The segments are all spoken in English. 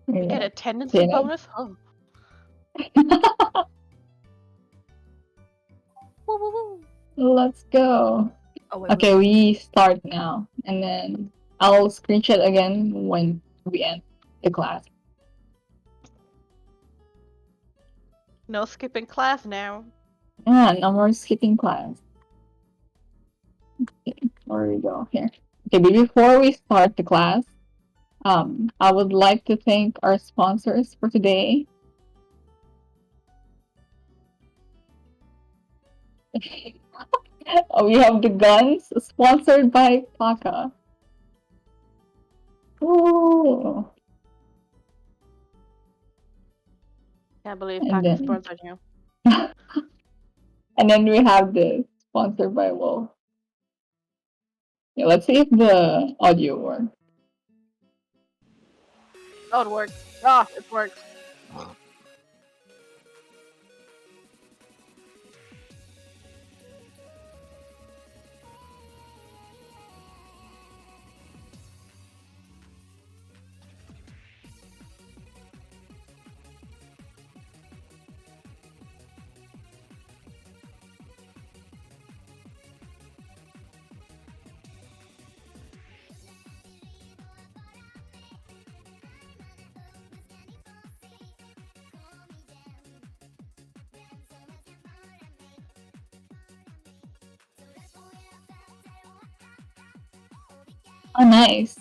You get Yeah. a tendency Yeah. bonus? Oh. Woo, woo, woo. Let's go. Oh, wait, Okay, wait. we start now, and then I'll screenshot again when we end the class. No skipping class now. Yeah, no more skipping class. Okay, where we go here. Okay, but before we start the class, I would like to thank our sponsors for today. We have the guns sponsored by Paka. Ooh. Can't believe And Pack is then sponsored you. and then we have the sponsored by Wolf. Yeah, let's see if the audio works. Oh, it works. Oh, it works. Oh, nice.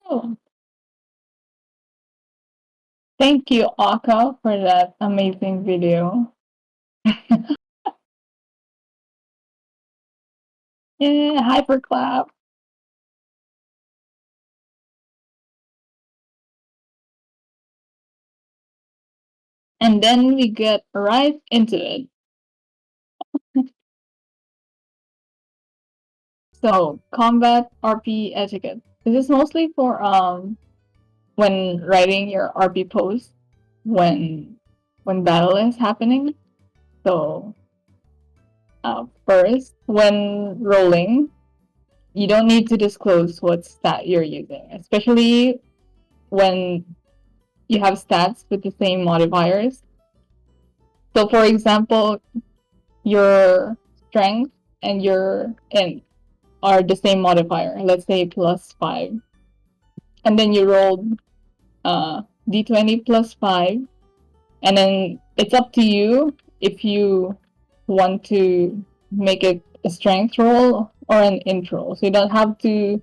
Oh, thank you, Aka, for that amazing video. Yeah, hyperclap. And then we get right into it. So, combat RP etiquette. This is mostly for when writing your RP post when battle is happening. So, first, when rolling, you don't need to disclose what stat you're using, especially when you have stats with the same modifiers. So, for example, your strength and your int are the same modifier. Let's say +5, and then you rolled d20 +5, and then it's up to you if you want to make it a strength roll or an int roll. So you don't have to,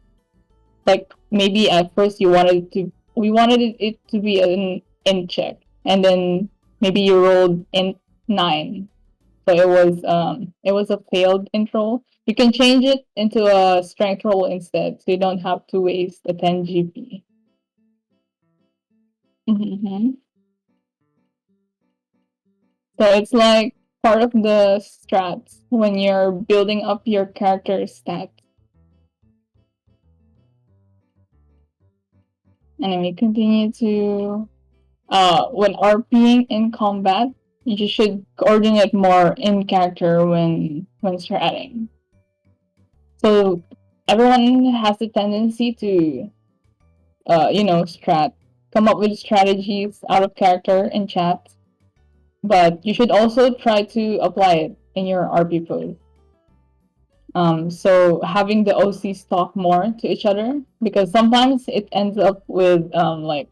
like, maybe at first we wanted it to be an int check, and then maybe you rolled int 9. So it was a failed int roll. You can change it into a strength roll instead, so you don't have to waste a 10 GP. Mm-hmm. So it's like part of the strats when you're building up your character stats. And then we continue to when RPing in combat, you just should coordinate more in character when stratting. So everyone has a tendency to come up with strategies out of character in chat, but you should also try to apply it in your RP pose. So having the OCs talk more to each other, because sometimes it ends up with like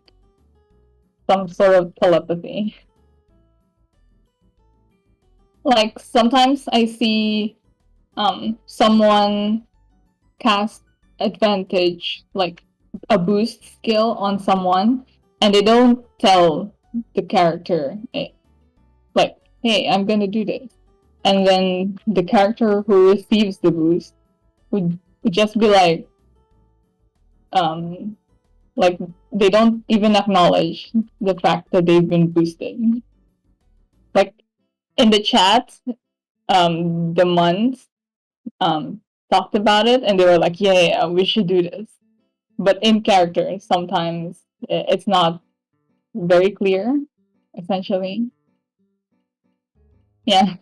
some sort of telepathy. Like sometimes I see someone cast advantage, like a boost skill on someone, and they don't tell the character like, hey, I'm gonna do this. And then the character who receives the boost would just be like they don't even acknowledge the fact that they've been boosted. Like in the chat, the months talked about it and they were like, yeah, we should do this. But in character, sometimes it's not very clear, essentially. Yeah.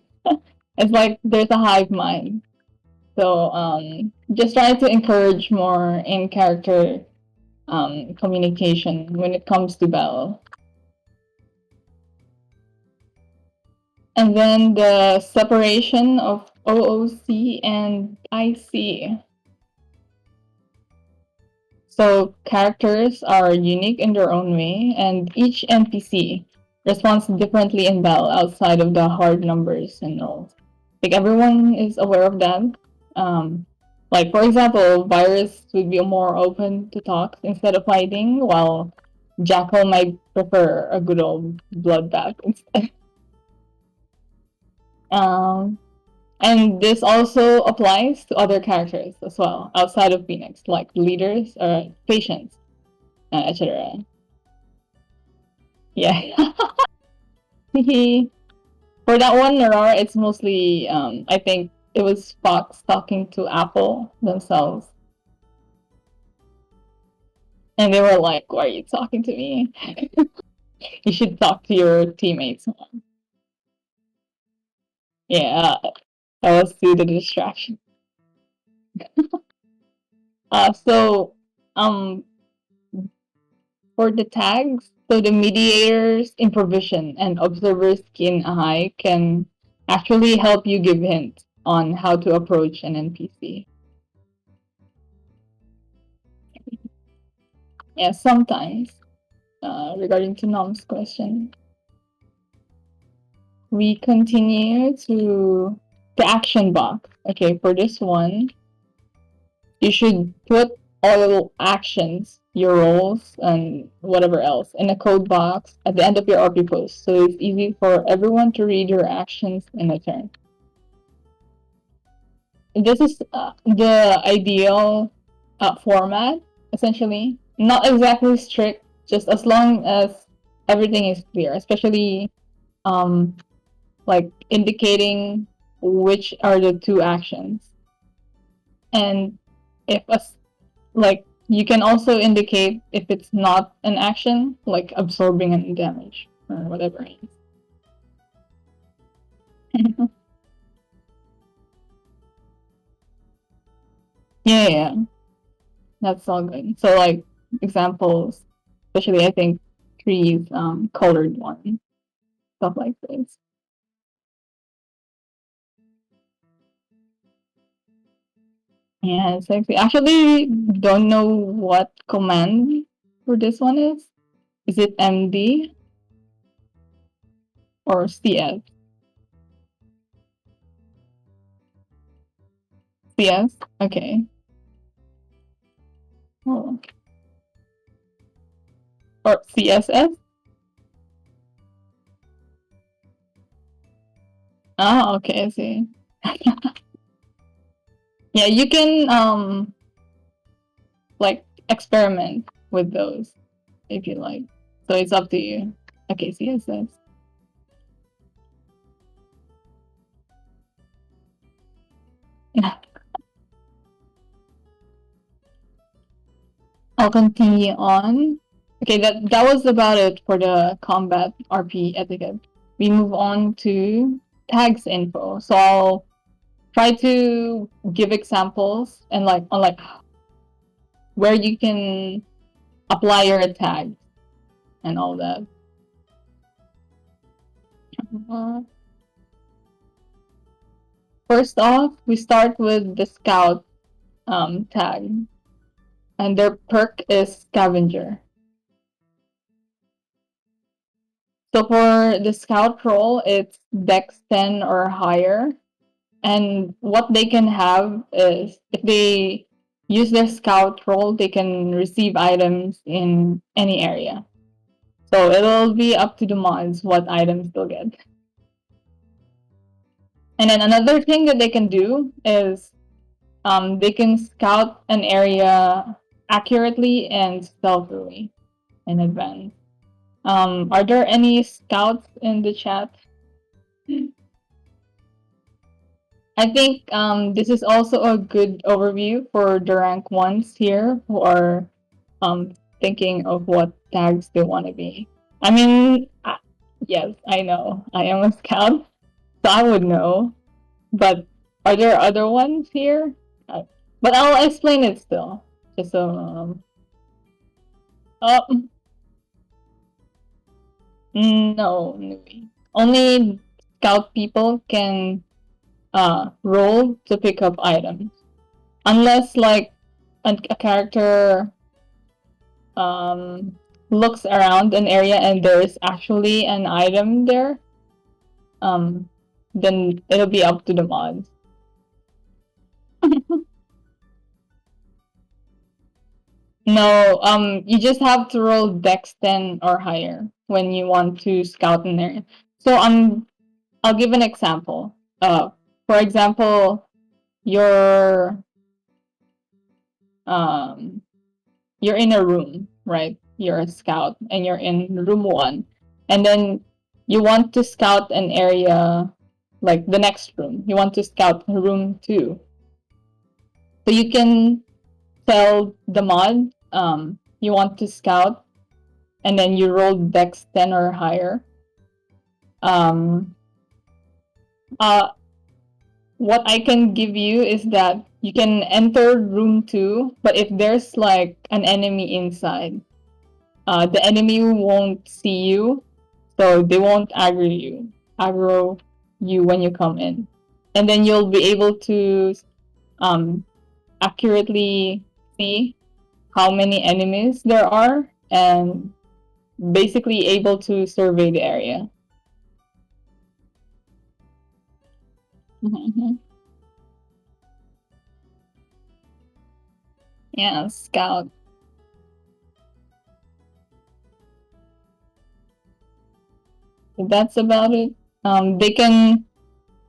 It's like there's a hive mind. So just try to encourage more in character communication when it comes to battle. And then the separation of OOC and IC. So characters are unique in their own way, and each NPC responds differently in battle outside of the hard numbers and rolls. Like everyone is aware of that. Like for example, Virus would be more open to talk instead of fighting, while Jackal might prefer a good old bloodbath instead. And this also applies to other characters as well, outside of Phoenix, like leaders or patients, etc. Yeah. For that one, Aurora, it's mostly, I think it was Fox talking to Apple themselves. And they were like, why are you talking to me? You should talk to your teammates more. Yeah, that was due to the distraction. So, for the tags, so the mediators, improvision, and observer skin eye can actually help you give hints on how to approach an NPC. Yeah, sometimes. Regarding to Nom's question, we continue to the action box. Okay, for this one, you should put all actions, your roles, and whatever else in a code box at the end of your RP post, so it's easy for everyone to read your actions in a turn. This is the ideal format, essentially. Not exactly strict, just as long as everything is clear, especially like indicating which are the two actions. And if a like you can also indicate if it's not an action, like absorbing an damage or whatever it is. Yeah, that's all good. So like examples, especially I think trees, colored one, stuff like this. Yeah, exactly. Actually, don't know what command for this one is. Is it MD or CF? CS? Okay. Oh. Or CSS? Ah, okay, I see. Yeah, you can like experiment with those if you like. So it's up to you. Okay, CSS. I'll continue on. Okay, that was about it for the combat RP etiquette. We move on to tags info. So I'll try to give examples and like on like where you can apply your tags and all that. First off, we start with the scout tag, and their perk is Scavenger. So for the scout role, it's Dex 10 or higher. And what they can have is if they use their scout role, they can receive items in any area. So it'll be up to the mods what items they'll get. And then another thing that they can do is they can scout an area accurately and stealthily in advance. Are there any scouts in the chat? I think this is also a good overview for the rank ones here who are thinking of what tags they want to be. I mean, yes, I know. I am a scout, so I would know. But are there other ones here? But I'll explain it still. Just so no, Nui. Only scout people can roll to pick up items. Unless like a character looks around an area and there's actually an item there, then it'll be up to the mods. No, you just have to roll Dex 10 or higher when you want to scout an area. So I'll give an example. For example, you're in a room, right? You're a scout and you're in room 1. And then you want to scout an area like the next room. You want to scout room 2. So you can tell the mod you want to scout and then you roll Dex 10 or higher. What I can give you is that you can enter room 2, but if there's like an enemy inside, the enemy won't see you, so they won't aggro you when you come in. And then you'll be able to accurately see how many enemies there are and basically able to survey the area. Yeah, scout. That's about it. They can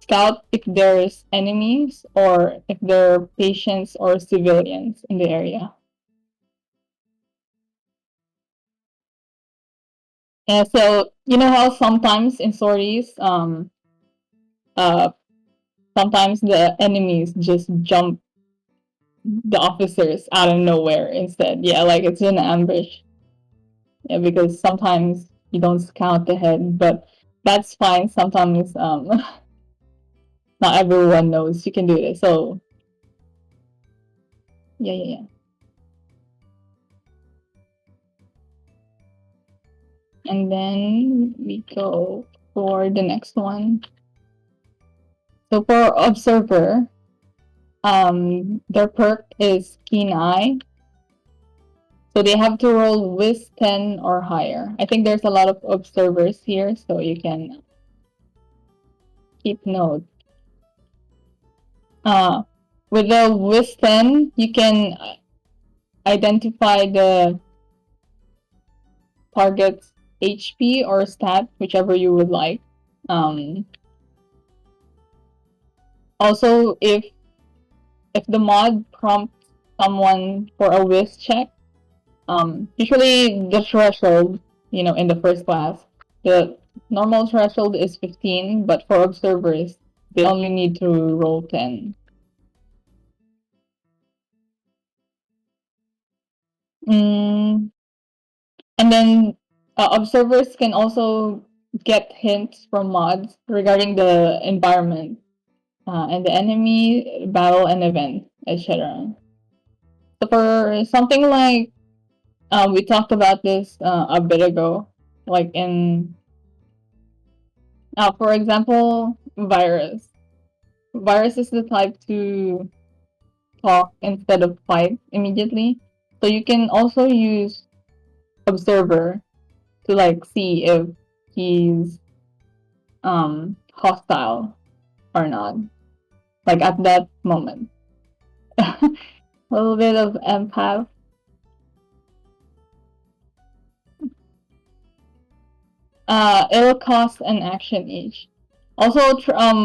scout if there's enemies or if there are patients or civilians in the area. Yeah, so you know how sometimes in sorties, sometimes the enemies just jump the officers out of nowhere instead. Yeah, like it's an ambush. Yeah, because sometimes you don't scout ahead, but that's fine. Sometimes not everyone knows you can do this. So yeah. And then we go for the next one. So for observer, their perk is keen eye. So they have to roll Wiz 10 or higher. I think there's a lot of observers here, so you can keep note. With the Wisdom, you can identify the target's HP or stat, whichever you would like. Also, if the mod prompts someone for a whiz check, usually the threshold, in the first class, the normal threshold is 15, but for observers, they only need to roll 10. And then observers can also get hints from mods regarding the environment and the enemy, battle, and event, etc. So for something like we talked about this a bit ago, like in for example, virus. Virus is the type to talk instead of fight immediately. So you can also use observer to like see if he's hostile or not, like at that moment. A little bit of empath. It'll cost an action each. Also,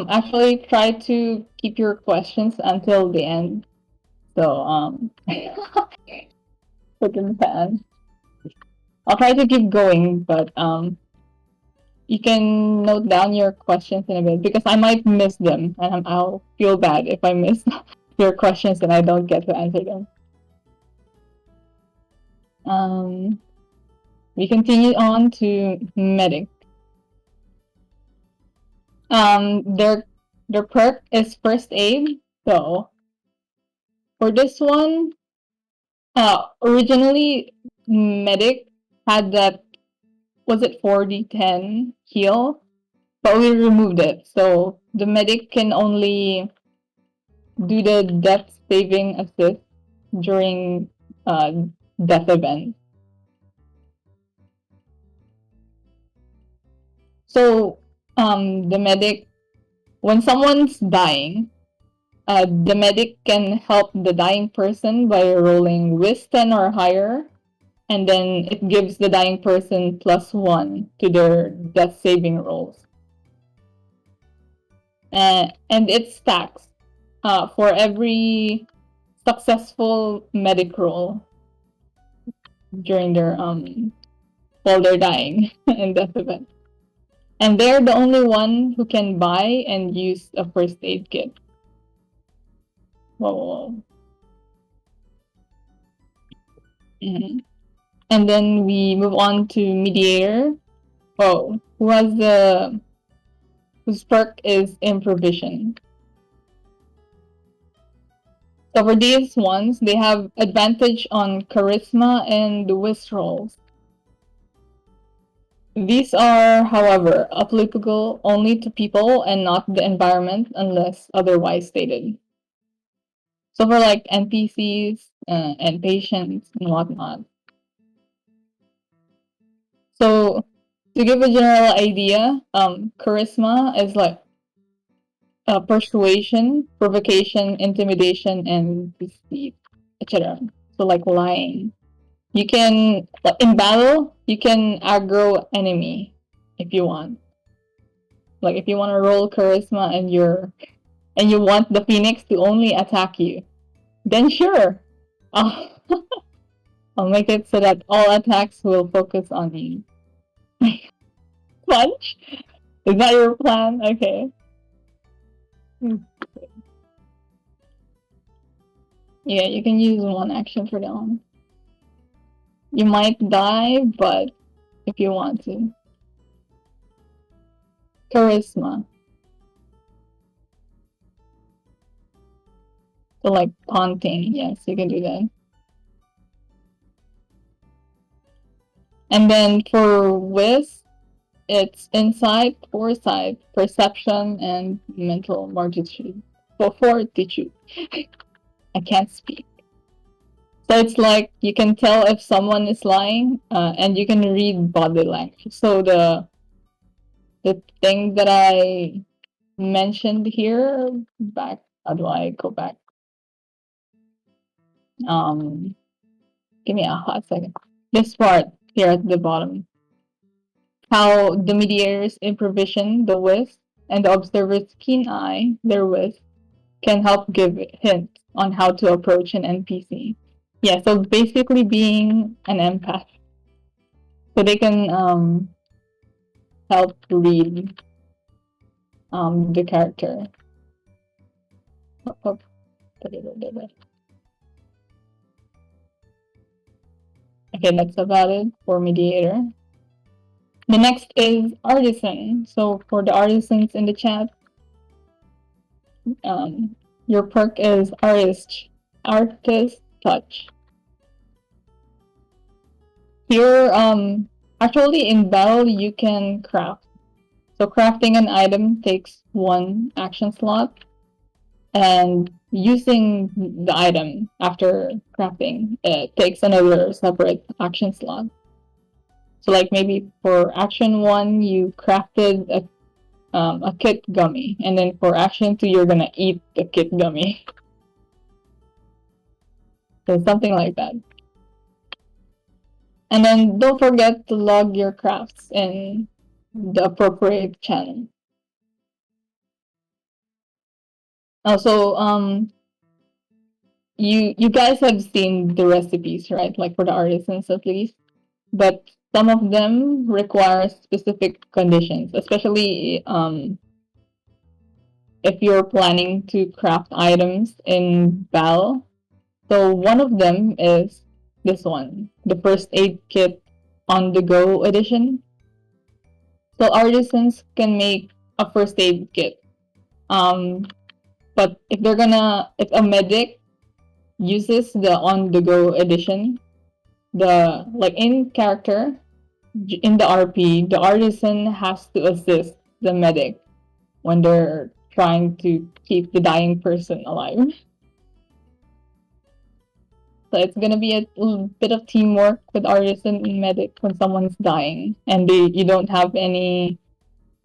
actually try to keep your questions until the end. So, freaking fan. I'll try to keep going, but you can note down your questions in a bit because I might miss them, and I'll feel bad if I miss your questions and I don't get to answer them. We continue on to medic. Their perk is first aid. So for this one, originally medic had that, was it 4d10 heal, but we removed it. So the medic can only do the death saving assist during death event. So the medic, when someone's dying, the medic can help the dying person by rolling Wisdom or higher, and then it gives the dying person +1 to their death saving rolls. And it stacks for every successful medic roll during their while they're dying in death event. And they're the only one who can buy and use a first aid kit. Whoa. Mm-hmm. And then we move on to Mediator. Oh, whose perk is Improvision. So for these ones, they have advantage on Charisma and Whiz rolls. These are, however, applicable only to people and not the environment unless otherwise stated. So for like NPCs and patients and whatnot. So to give a general idea, charisma is like persuasion, provocation, intimidation, and deceit, etc. So like lying. You can in battle you can aggro enemy if you want. Like if you want to roll charisma and you want the phoenix to only attack you, then sure, I'll, I'll make it so that all attacks will focus on you. Punch? Is that your plan? Okay. Yeah, you can use one action for that one. You might die, but if you want to. Charisma. So like taunting, yes, you can do that. And then for Whiz, it's insight, foresight, perception, and mental fortitude. Fortitude. I can't speak. So it's like you can tell if someone is lying, and you can read body language. So the thing that I mentioned here back, how do I go back? Give me a hot second. This part here at the bottom. How the mediator's improvision, the whisk, and the observer's keen eye, their whisk, can help give hints on how to approach an NPC. Yeah, so basically being an empath. So they can help read the character. Okay, that's about it for Mediator. The next is Artisan. So for the artisans in the chat, your perk is Artist Touch. Here, actually in battle you can craft. So crafting an item takes 1 action slot, and using the item after crafting, it takes another separate action slot. So like maybe for action 1, you crafted a kit gummy, and then for action 2, you're gonna eat the kit gummy. So something like that. And then don't forget to log your crafts in the appropriate channel. Also, you guys have seen the recipes, right? Like for the artisans at least, but some of them require specific conditions, especially if you're planning to craft items in BAL. So one of them is this one, the first aid kit on the go edition. So artisans can make a first aid kit. But if a medic uses the on the go edition, the like in character in the RP, the artisan has to assist the medic when they're trying to keep the dying person alive. So it's gonna be a little bit of teamwork with artisan and medic when someone's dying and you don't have any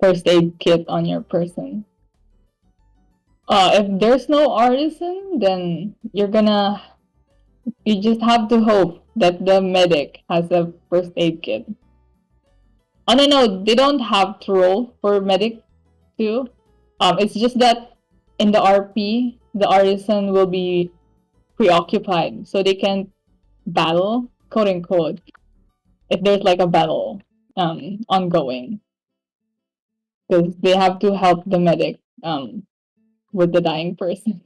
first aid kit on your person. If there's no artisan, then you just have to hope that the medic has a first aid kit. Oh no, they don't have to roll for medic too. It's just that in the RP, the artisan will be preoccupied, so they can battle, quote unquote, if there's like a battle ongoing, because they have to help the medic with the dying person.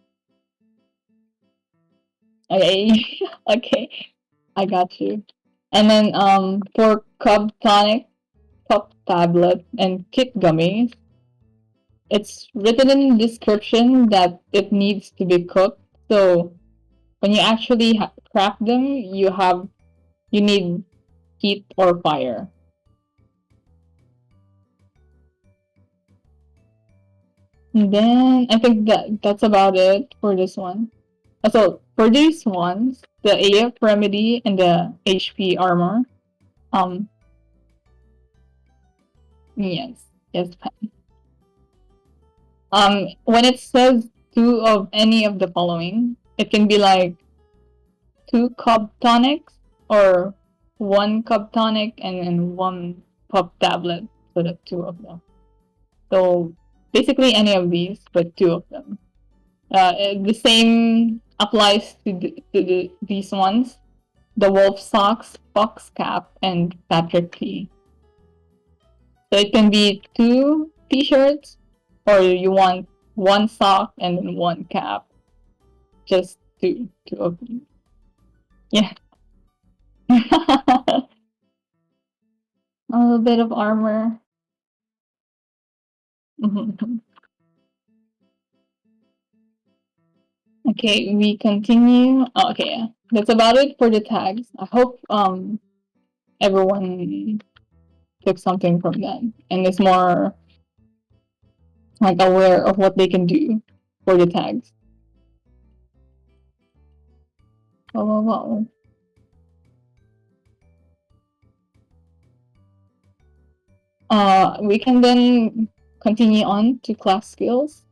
Okay, okay, I got you. And then for Cub Tonic, Pop Tablet, and Kit Gummies, it's written in the description that it needs to be cooked. So when you actually craft them, you need heat or fire. And then I think that's about it for this one. So for these ones, the AF remedy and the HP armor, yes, when it says 2 of any of the following, it can be like 2 Cub Tonics or 1 Cub Tonic and 1 Pop Tablet, so the 2 of them. So basically any of these, but 2 of them. The same applies to these ones, the Wolf Socks, Fox Cap, and Patrick T. So it can be 2 t-shirts, or you want 1 sock and then 1 cap. Just 2 of them. Yeah. A little bit of armor. Okay, we continue. Oh, okay, that's about it for the tags. I hope everyone took something from them and is more like aware of what they can do for the tags. Oh. We can then continue on to class skills.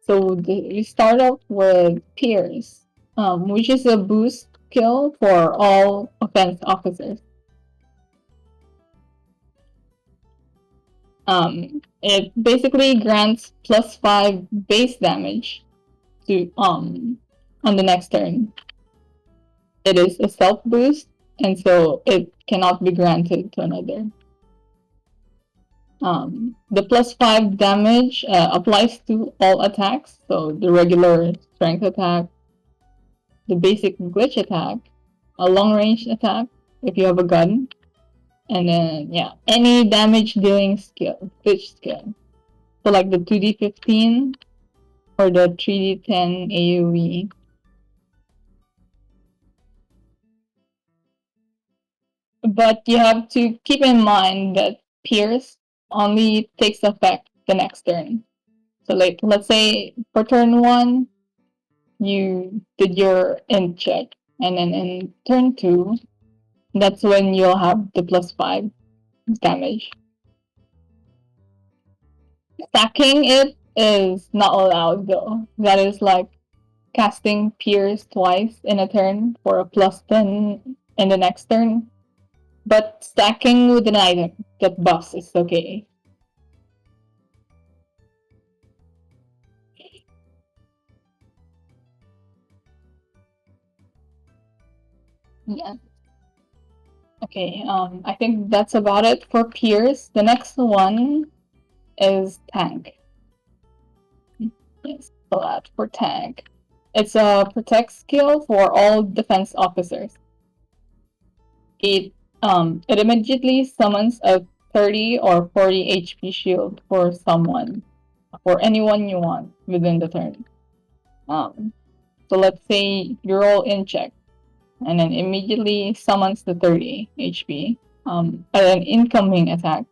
So we start off with peers. which is a boost skill for all offense officers. It basically grants +5 base damage to on the next turn. It is a self boost, and so it cannot be granted to another. The +5 damage applies to all attacks, so the regular strength attack, the basic glitch attack, a long range attack if you have a gun, and then any damage dealing skill, glitch skill. So like the 2d15 or the 3d10 AoE. But you have to keep in mind that Pierce only takes effect the next turn. So like let's say for turn 1, you did your int check, and then in turn 2, that's when you'll have the +5 damage. Stacking it is not allowed though. That is like casting Pierce twice in a turn for a +10 in the next turn. But stacking with an item that buffs is okay. Yeah. Okay, I think that's about it for Pierce. The next one is Tank. Yes, so that for Tank. It's a protect skill for all defense officers. It immediately summons a 30 or 40 HP shield for someone, for anyone you want within the turn. So let's say you roll in check, and then immediately summons the 30 HP at an incoming attack.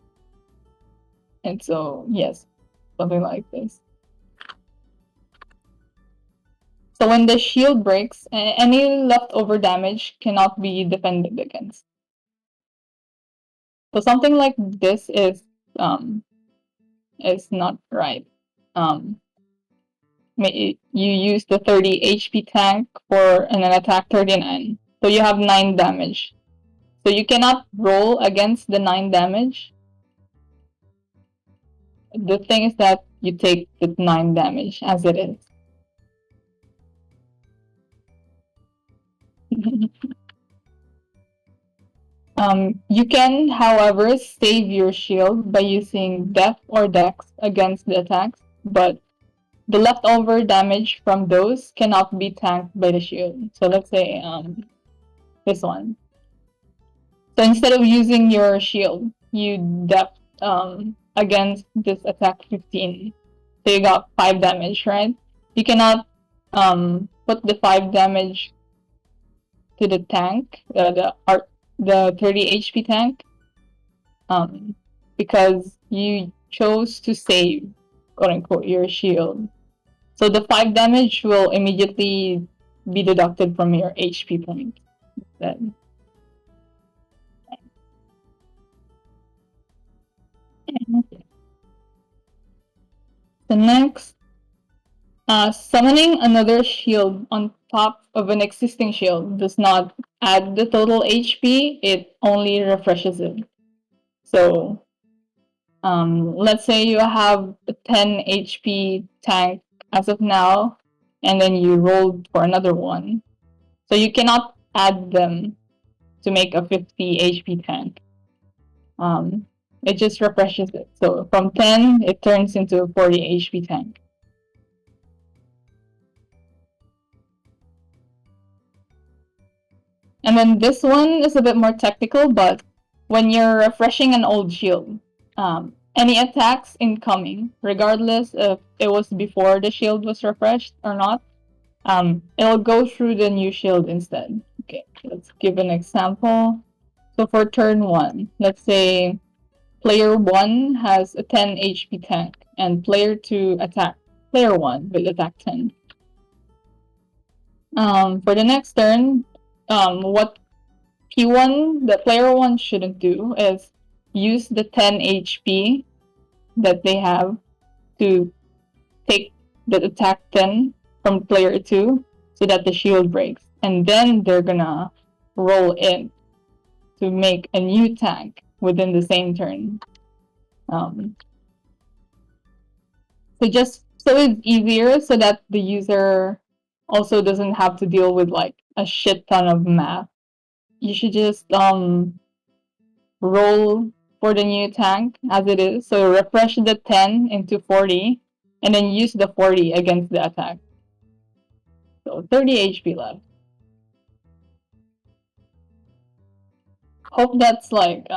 And so, yes, something like this. So when the shield breaks, any leftover damage cannot be defended against. So something like this is not right. You use the 30 HP tank for an attack 39. So you have 9 damage. So you cannot roll against the 9 damage. The thing is that you take the 9 damage as it is. You can, however, save your shield by using Death or Dex against the attacks, but the leftover damage from those cannot be tanked by the shield. So let's say this one. So instead of using your shield, you Death against this attack 15. So you got 5 damage, right? You cannot put the 5 damage to the tank, the 30 HP tank, because you chose to save, quote unquote, your shield. So the 5 damage will immediately be deducted from your HP point. Then. The next, summoning another shield on top of an existing shield does not add the total HP, it only refreshes it. So let's say you have a 10 HP tank as of now, and then you rolled for another one. So you cannot add them to make a 50 HP tank. It just refreshes it. So from 10, it turns into a 40 HP tank. And then this one is a bit more technical, but when you're refreshing an old shield, any attacks incoming, regardless if it was before the shield was refreshed or not, it'll go through the new shield instead. Okay, let's give an example. So for turn 1, let's say player 1 has a 10 HP tank, and player 2 attack player 1 with attack 10. For the next turn, what P1, the player 1 shouldn't do is use the 10 HP that they have to take the attack 10 from player 2. so that the shield breaks. And then they're gonna roll in to make a new tank within the same turn. So just so it's easier so that the user also doesn't have to deal with like a shit ton of math. You should just roll for the new tank as it is. So refresh the 10 into 40 and then use the 40 against the attack. So 30 HP left. Hope that's like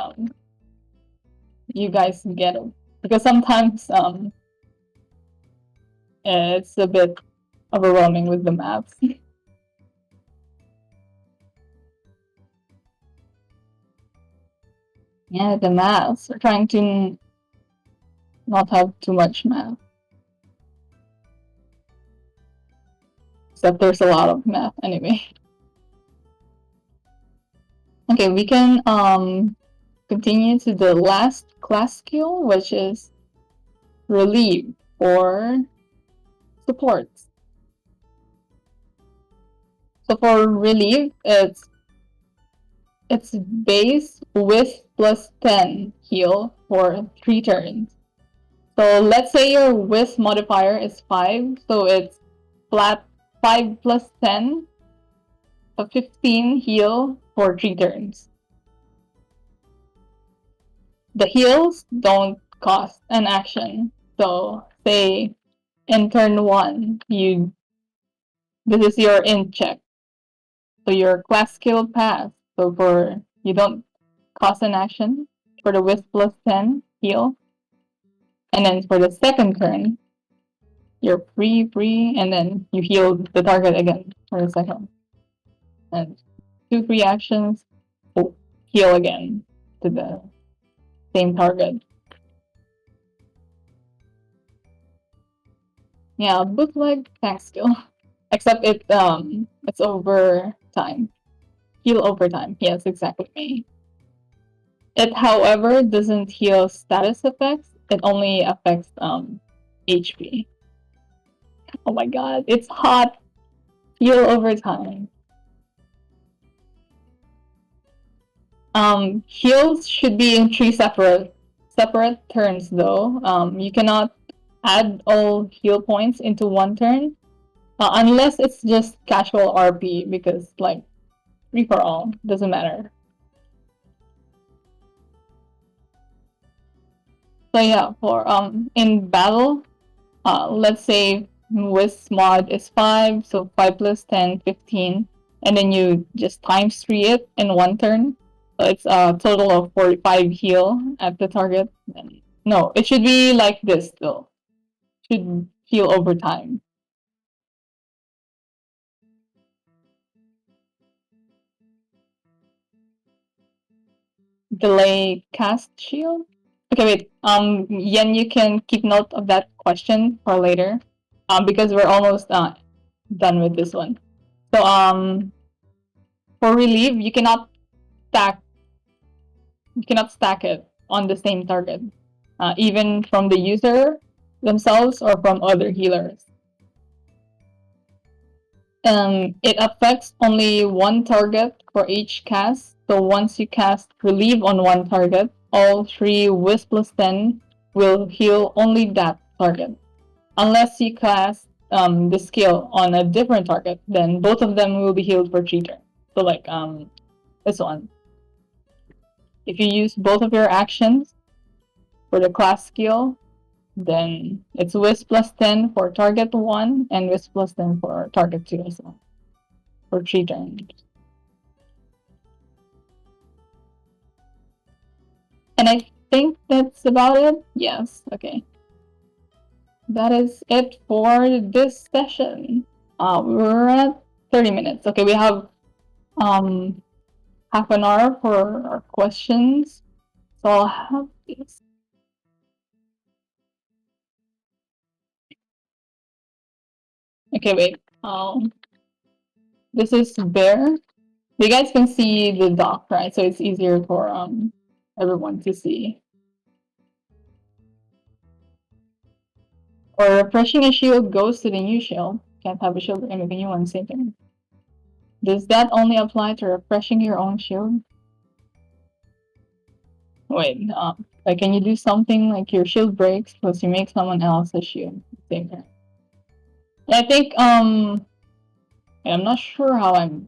you guys get it. Because sometimes it's a bit overwhelming with the maps. Yeah, the maths. We're trying to not have too much math. Except there's a lot of math anyway. Okay, we can continue to the last class skill, which is relieve or support. So for relieve, it's base with plus 10 heal for 3 turns. So let's say your with modifier is 5, so it's flat 5 plus 10, so 15 heal for 3 turns. The heals don't cost an action. So say in turn 1, this is your int check. So your class skill pass. So for you don't cost an action for the with plus 10 heal. And then for the second turn, you're free, and then you heal the target again for the second. And 2 free actions, heal again to the same target. Yeah, bootleg tank skill. Except it's over time. Heal over time. Yes, exactly me. It, however, doesn't heal status effects. It only affects HP. Oh my god, it's hot. Heal over time. Heals should be in 3 separate turns though. You cannot add all heal points into one turn. Unless it's just casual RP, because like free for all doesn't matter. So yeah, for in battle, let's say with mod is 5, so 5 plus 10, 15, and then you just times 3 it in one turn. So it's a total of 45 heal at the target. No, it should be like this though. Should heal over time. Delay cast shield. Okay, wait. Yen, you can keep note of that question for later. Because we're almost done with this one. So for relieve, you cannot stack it on the same target, even from the user themselves or from other healers. It affects only one target for each cast. So once you cast relieve on one target, all 3 Wisp plus 10 will heal only that target. Unless you cast the skill on a different target, then both of them will be healed for 3 turns. So like this one. If you use both of your actions for the class skill, then it's Wisp plus 10 for target 1 and Wisp plus 10 for target 2 as well. For 3 turns. And I think that's about it. Yes, okay. That is it for this session. We're at 30 minutes. Okay, we have half an hour for our questions. So I'll have this. Okay, wait. This is Bear. You guys can see the doc, right? So it's easier for everyone to see. Or refreshing a shield goes to the new shield. Can't have a shield or anything you want same turn. Does that only apply to refreshing your own shield? Wait, like can you do something like your shield breaks plus you make someone else a shield same turn? Yeah, I think I'm not sure how I'm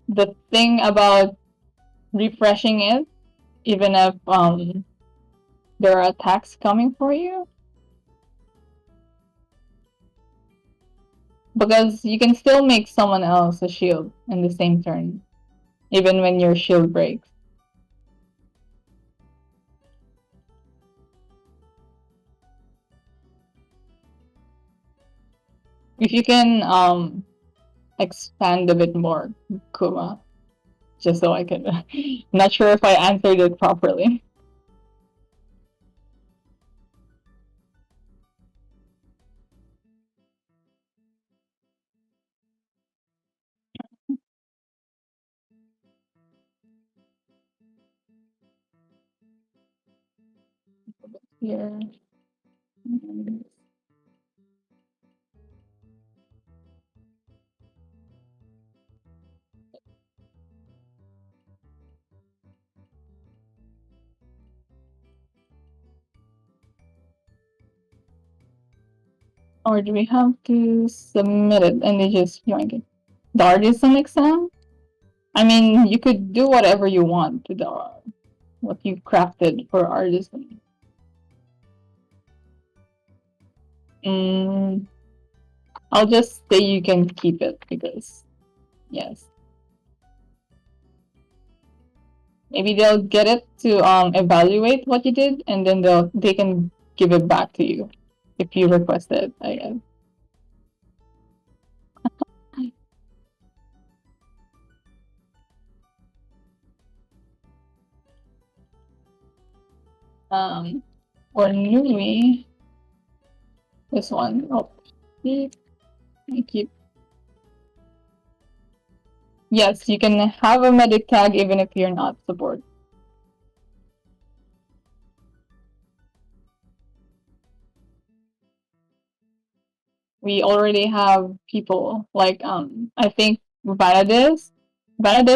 the thing about refreshing it, even if there are attacks coming for you, because you can still make someone else a shield in the same turn, even when your shield breaks. If you can expand a bit more, Kuma, just so I can. Not sure if I answered it properly. Here. Or do we have to submit it and they just yoink it? The Artisan exam? I mean, you could do whatever you want to the what you crafted for Artisan. I'll just say you can keep it because, yes. Maybe they'll get it to evaluate what you did, and then they can give it back to you if you request it, I guess. For Nui, this one. Oh, I keep. Yes, you can have a medic tag even if you're not support. We already have people like I think Vanadis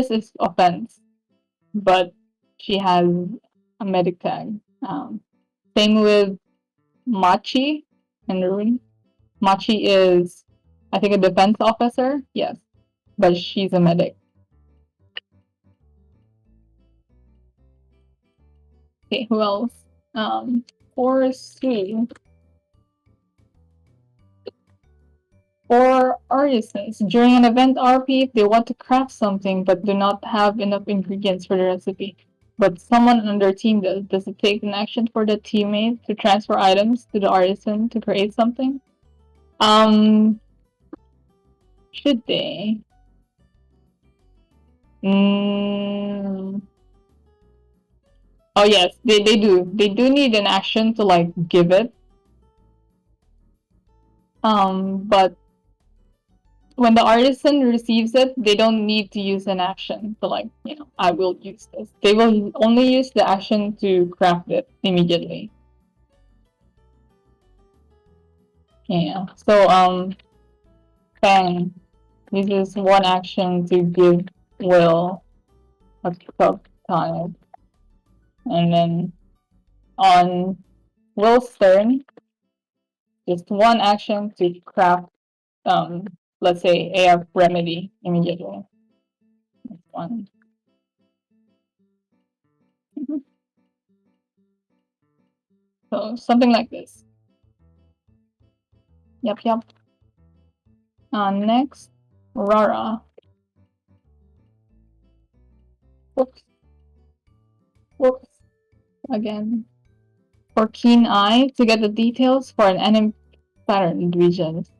is offense, but she has a medic tag. Same with Machi and Rune. Machi is I think a defense officer, yes, but she's a medic. Okay, who else? For Sue. For artisans, during an event RP, if they want to craft something but do not have enough ingredients for the recipe, but someone on their team does it take an action for the teammate to transfer items to the artisan to create something? Should they? Oh yes, they do. They do need an action to like give it. But when the artisan receives it, they don't need to use an action to like, I will use this. They will only use the action to craft it immediately. Yeah. So Fang uses one action to give Will a cup tile. And then on Will's turn, just one action to craft let's say AF remedy immediately. That's one. So something like this. Yep. Next, Rara. Whoops. Again. For keen eye to get the details for an enemy pattern regions.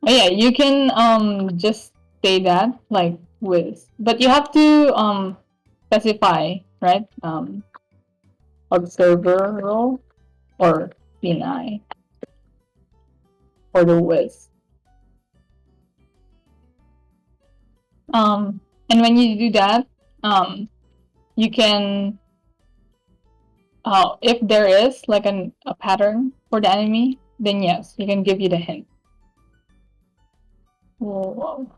Oh yeah, you can just say that like with, but you have to specify, right? Observer role or keen eye for the whiz. And when you do that, you can, if there is like a pattern for the enemy, then yes, you can give you the hint. Whoa.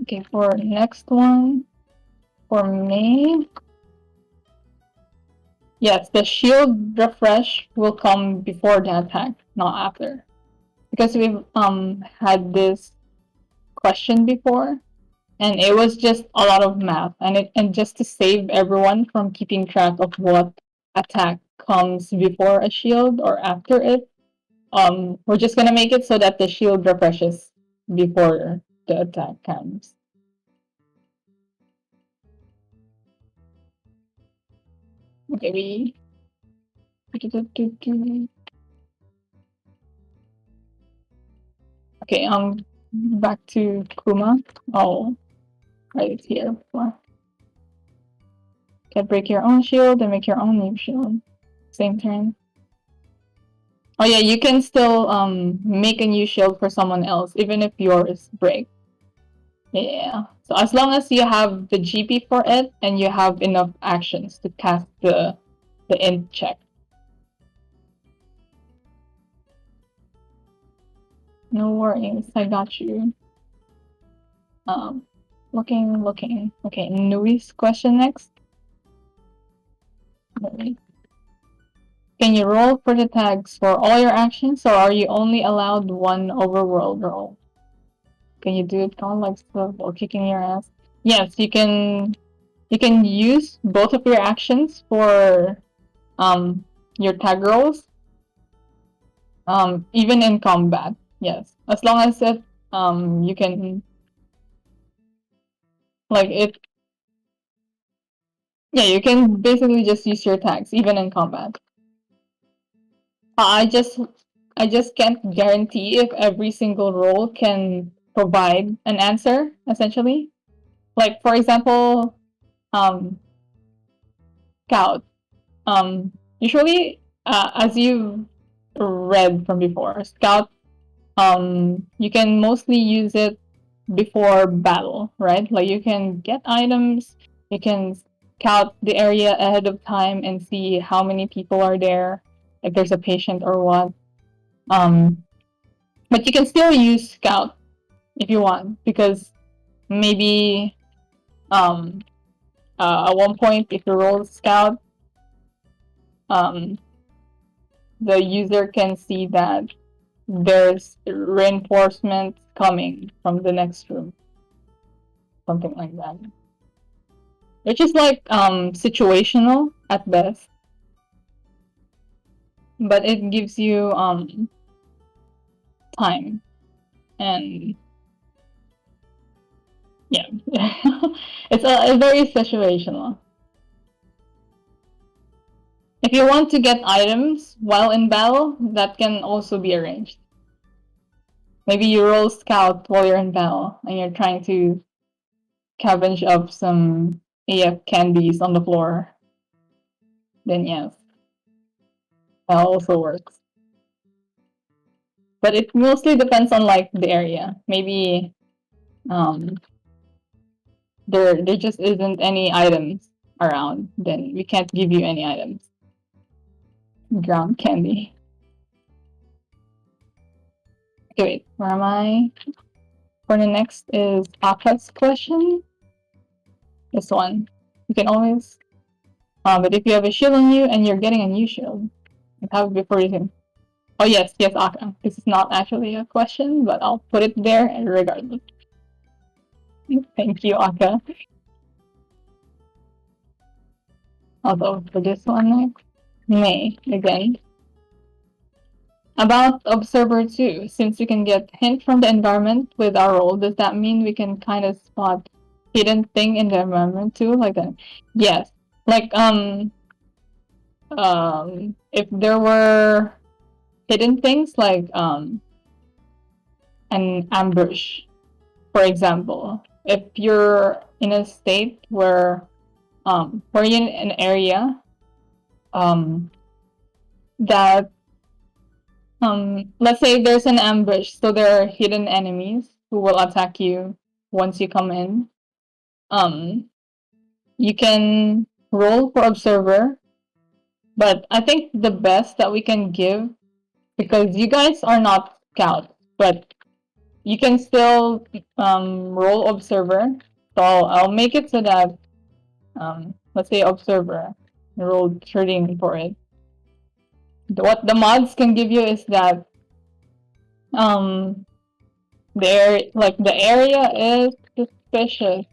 Okay, for next one, for me, yes, the shield refresh will come before the attack, not after. Because we've had this question before, and it was just a lot of math, and just to save everyone from keeping track of what attack comes before a shield or after it, we're just gonna make it so that the shield refreshes before the attack comes. Okay, okay, back to Kuma. I'll write it here. Can break your own shield and make your own new shield. Same turn. Oh yeah, you can still make a new shield for someone else, even if yours break. Yeah. So as long as you have the GP for it and you have enough actions to cast the int check. No worries, I got you. Looking. Okay, Nui's question next. Can you roll for the tags for all your actions, or are you only allowed one overworld roll? Can you do it kind of like stuff or kicking your ass? Yes, you can. You can use both of your actions for your tag rolls. Even in combat, yes, as long as it you can like it. Yeah, you can basically just use your tags even in combat. I just can't guarantee if every single role can provide an answer, essentially. Like, for example, Scout. Usually, as you read from before, Scout, you can mostly use it before battle, right? Like, you can get items, you can scout the area ahead of time and see how many people are there, if there's a patient or what. But you can still use Scout if you want, because maybe at one point, if you roll Scout, the user can see that there's reinforcements coming from the next room, something like that. Which is like situational at best, but it gives you time, and yeah, it's a very situational. If you want to get items while in battle, that can also be arranged. Maybe you roll Scout while you're in battle and you're trying to scavenge up some AF candies on the floor. Then yes, that also works. But it mostly depends on like the area. Maybe there just isn't any items around, then we can't give you any items. Ground candy. Okay, wait, where am I? For the next is Aka's question. This one. You can always but if you have a shield on you and you're getting a new shield, you have it before you can. Oh yes, Aka. This is not actually a question, but I'll put it there regardless. Thank you, Aka. Although for this one next, May again. About Observer 2, since we can get hint from the environment with our role, does that mean we can kind of spot hidden thing in the environment too? Like that? Yes. Like if there were hidden things like an ambush, for example, if you're in a state where you're in an area that let's say there's an ambush, so there are hidden enemies who will attack you once you come in. You can roll for observer, but I think the best that we can give, because you guys are not scouts, but you can still roll observer. So I'll make it so that let's say observer, roll 13 for it. What the mods can give you is that the area is suspicious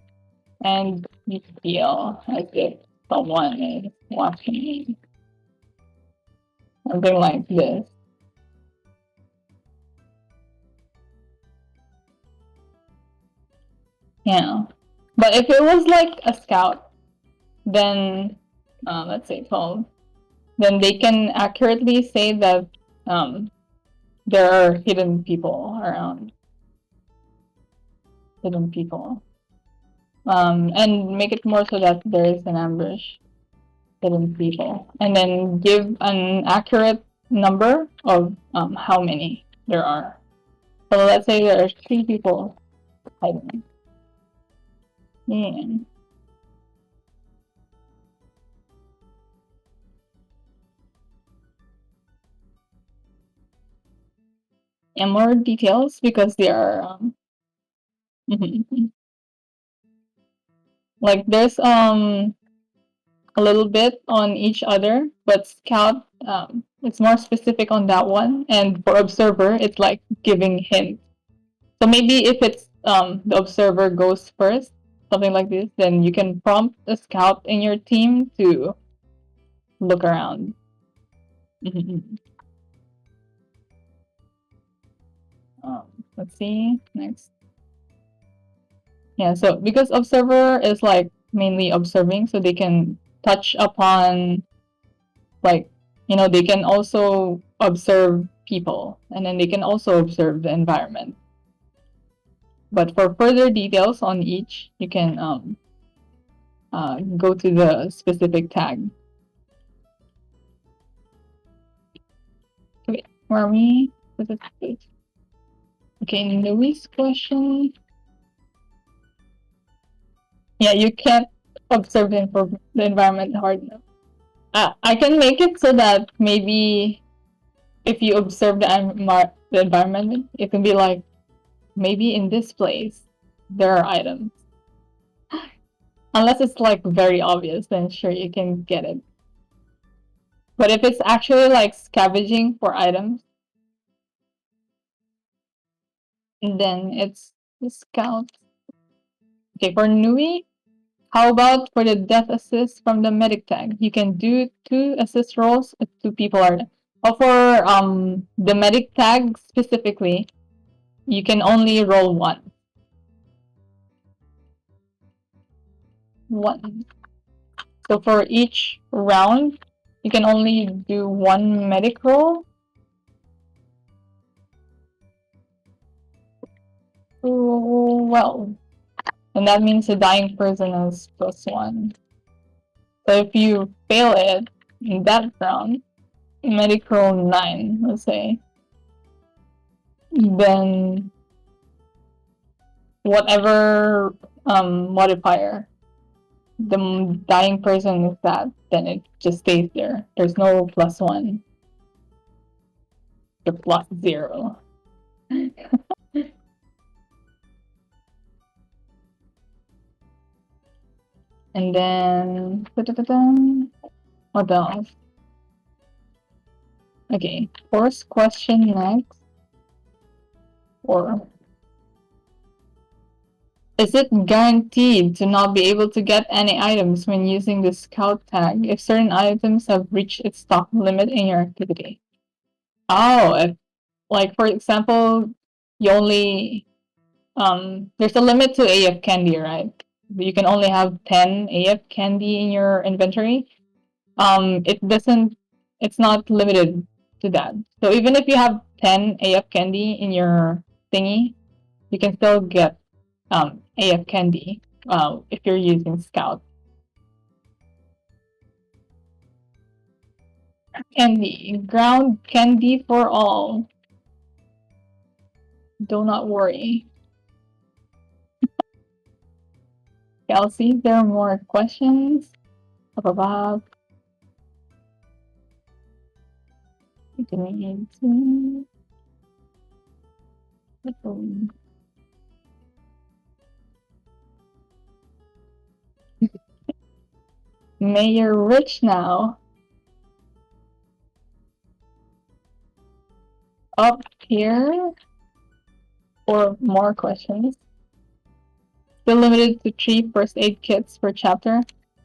and you feel as if someone is watching you. Something like this. Yeah. But if it was like a scout, then let's say 12, then they can accurately say that there are hidden people around. Hidden people. And make it more so that there is an ambush. Hidden people. And then give an accurate number of how many there are. So let's say there are 3 people hiding. Yeah. And more details because they are like there's a little bit on each other, but scout it's more specific on that one, and for observer it's like giving hints. So maybe if it's the observer goes first, something like this, then you can prompt a scout in your team to look around. Let's see next. Yeah, so because observer is like mainly observing, so they can touch upon, like, they can also observe people, and then they can also observe the environment. But for further details on each, you can go to the specific tag. Okay, where are we? Okay, Louis' question. Yeah, you can't observe the environment hard enough. I can make it so that maybe if you observe the environment, it can be like, maybe in this place there are items. Unless it's like very obvious, then sure you can get it. But if it's actually like scavenging for items, then it's the scout. Okay, for Nui, how about for the death assist from the medic tag? You can do 2 assist rolls if 2 people are. Or for the medic tag specifically, you can only roll 1. 1. So for each round, you can only do 1 medic roll. Well, and that means the dying person is +1. So if you fail it in that round, medic roll 9, let's say, then whatever modifier the dying person is that, then it just stays there. There's no +1. The +0. And then what else? Okay, first question next. Or is it guaranteed to not be able to get any items when using the scout tag if certain items have reached its stock limit in your activity? Oh, if, like for example, you only there's a limit to AF candy, right? You can only have 10 AF candy in your inventory. It's not limited to that. So even if you have 10 AF candy in your thingy, you can still get AF candy if you're using Scout. Candy. Ground candy for all. Do not worry. Kelsey, there are more questions? Above. Mayor Rich now. Up here. Or more questions. Still limited to 3 first aid kits per chapter.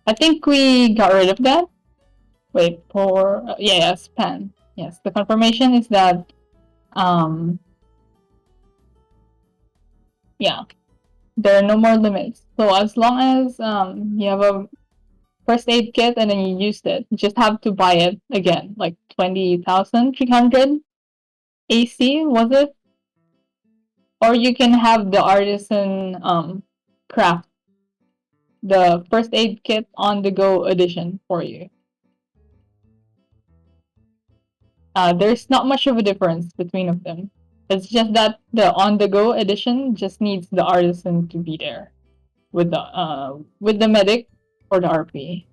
I think we got rid of that. Wait, for yes, pen. Yes, the confirmation is that yeah, there are no more limits. So as long as you have a first aid kit and then you used it, you just have to buy it again, like 20,300 AC, was it? Or you can have the Artisan craft the first aid kit on the go edition for you. There's not much of a difference between of them. It's just that the on the go edition just needs the Artisan to be there with the medic or the RP.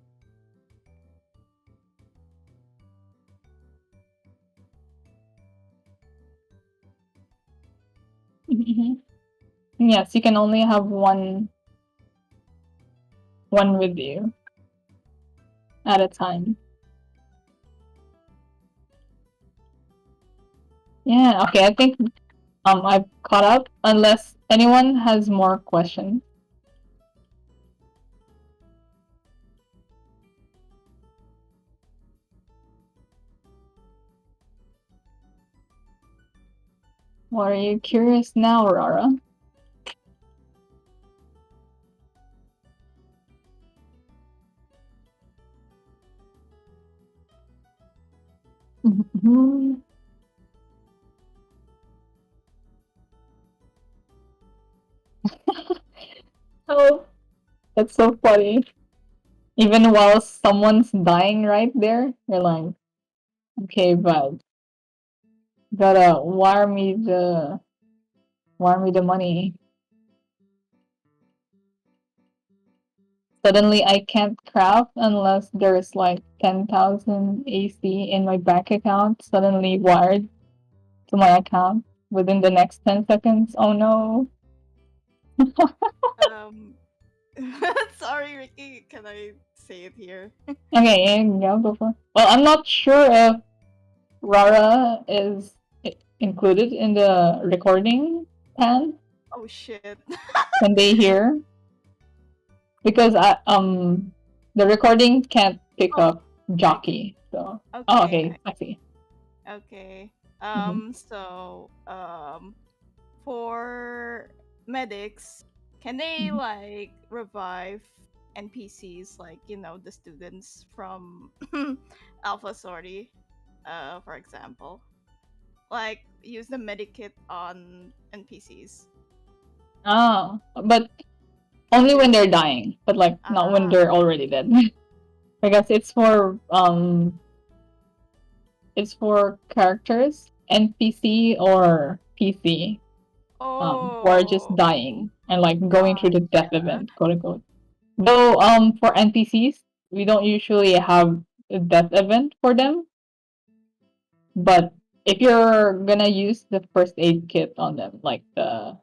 Yes, you can only have one with you at a time. Yeah, okay, I think I've caught up unless anyone has more questions. What are you curious now, Rara? Oh, that's so funny. Even while someone's dying right there, you're like, okay, but gotta wire me the money. Suddenly I can't craft unless there's like 10,000 AC in my bank account suddenly wired to my account within the next 10 seconds. Oh no. Sorry, Ricky. Can I say it here? Okay, yeah, go for it. Well, I'm not sure if Rara is included in the recording pan. Oh shit. Can they hear? Because the recording can't pick up jockey. So Okay. okay, I see. Okay. Mhm. So for medics, can they Mhm. like revive NPCs, like the students from Alpha Sortie, for example, like use the medikit on NPCs? But only when they're dying, but like not when Ah, they're already dead. Because it's for characters, NPC or PC, who are just oh, dying and like going through the death gotcha. event, quote unquote. Though for NPCs, we don't usually have a death event for them, but if you're gonna use the first aid kit on them, like the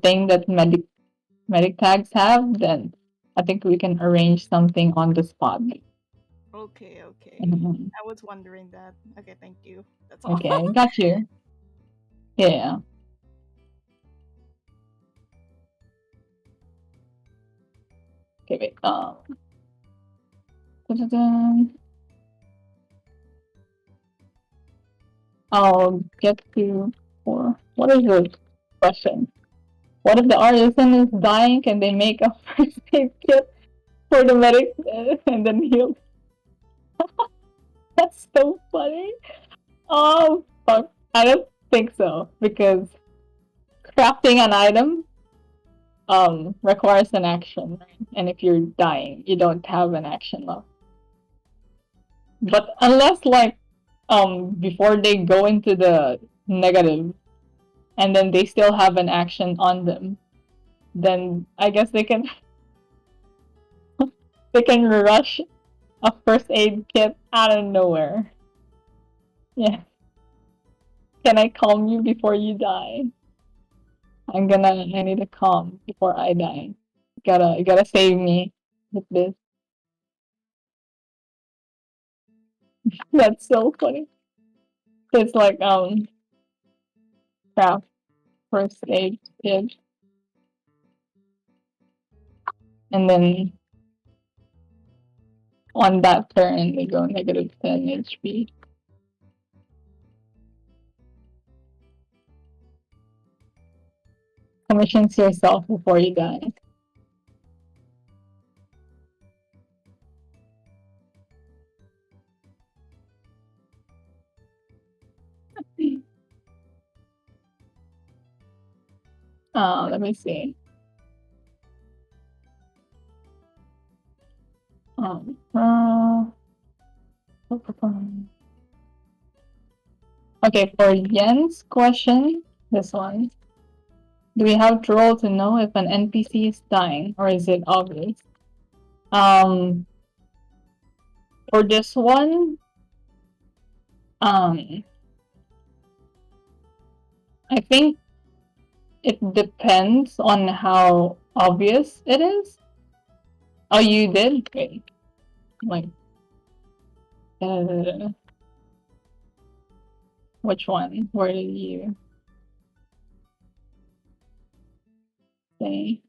thing that medic tags have, then I think we can arrange something on the spot. Okay, okay. Mhm. I was wondering that. Okay, thank you. That's all. Okay, got you. Yeah. Okay, wait. Da-da-da. I'll get to for what is the question? What if the artisan is dying? Can they make a first aid kit for the medic and then heal? That's so funny. Oh fuck! I don't think so because crafting an item requires an action, right? And if you're dying, you don't have an action left. But unless like before they go into the negative, and then they still have an action on them, then I guess they can they can rush a first aid kit out of nowhere. Yeah. Can I calm you before you die? I need to calm before I die. You gotta save me with this. That's so funny. It's like craft first aid kit. And then on that turn they go negative 10 HP. Commissions yourself before you die. Let me see. Okay, for Yen's question, this one. Do we have to roll to know if an NPC is dying, or is it obvious? For this one, I think it depends on how obvious it is. Oh, you did? Wait. Like, which one? Where did you say?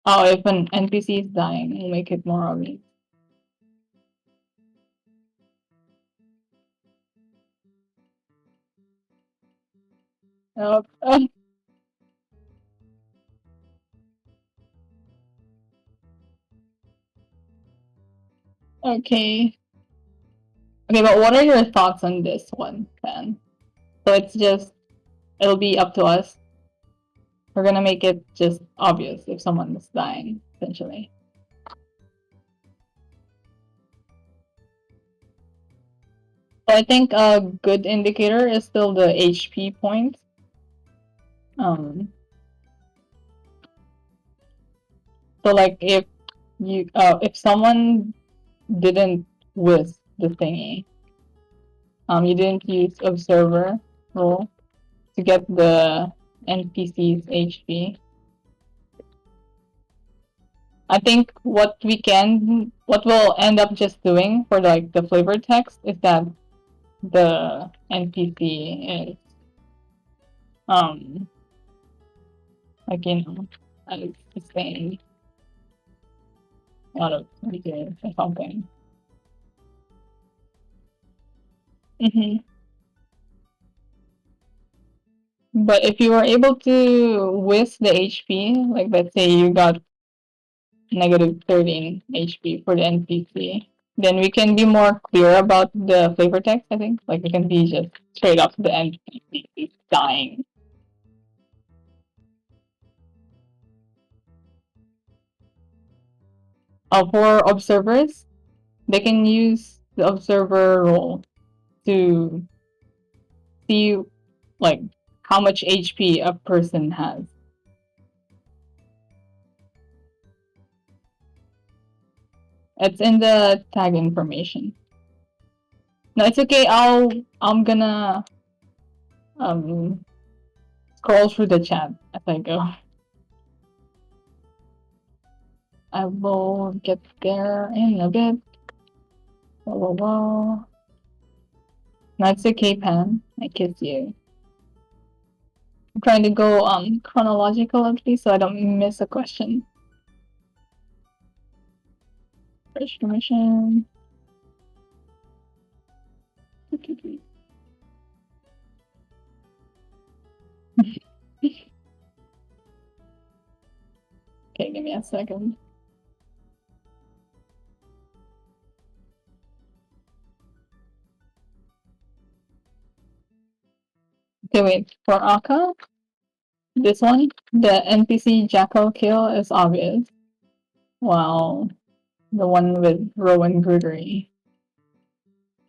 Oh, if an NPC is dying, we'll make it more obvious. Oh, okay. Okay, but what are your thoughts on this one, then? So it'll be up to us. We're gonna make it just obvious if someone is dying, essentially. So I think a good indicator is still the HP points. So like if someone didn't whiz the thingy, you didn't use observer role to get the NPC's HP. I think what we'll end up just doing for like the flavor text is that the NPC is like, you know, saying a lot of details or something. But if you were able to whiz the HP, like let's say you got negative 13 HP for the NPC, then we can be more clear about the flavor text, I think. Like, we can be just straight up the NPC dying. For observers, they can use the observer role to see, like, how much HP a person has. It's in the tag information. No, it's okay. I'm gonna scroll through the chat as I go. I will get there in a bit. No, it's okay, Pan. I kiss you. I'm trying to go chronological at least, so I don't miss a question. First mission. Okay, give me a second. Okay, wait. For Aka, this one, the NPC Jackal kill is obvious. While the one with Rowan Gregory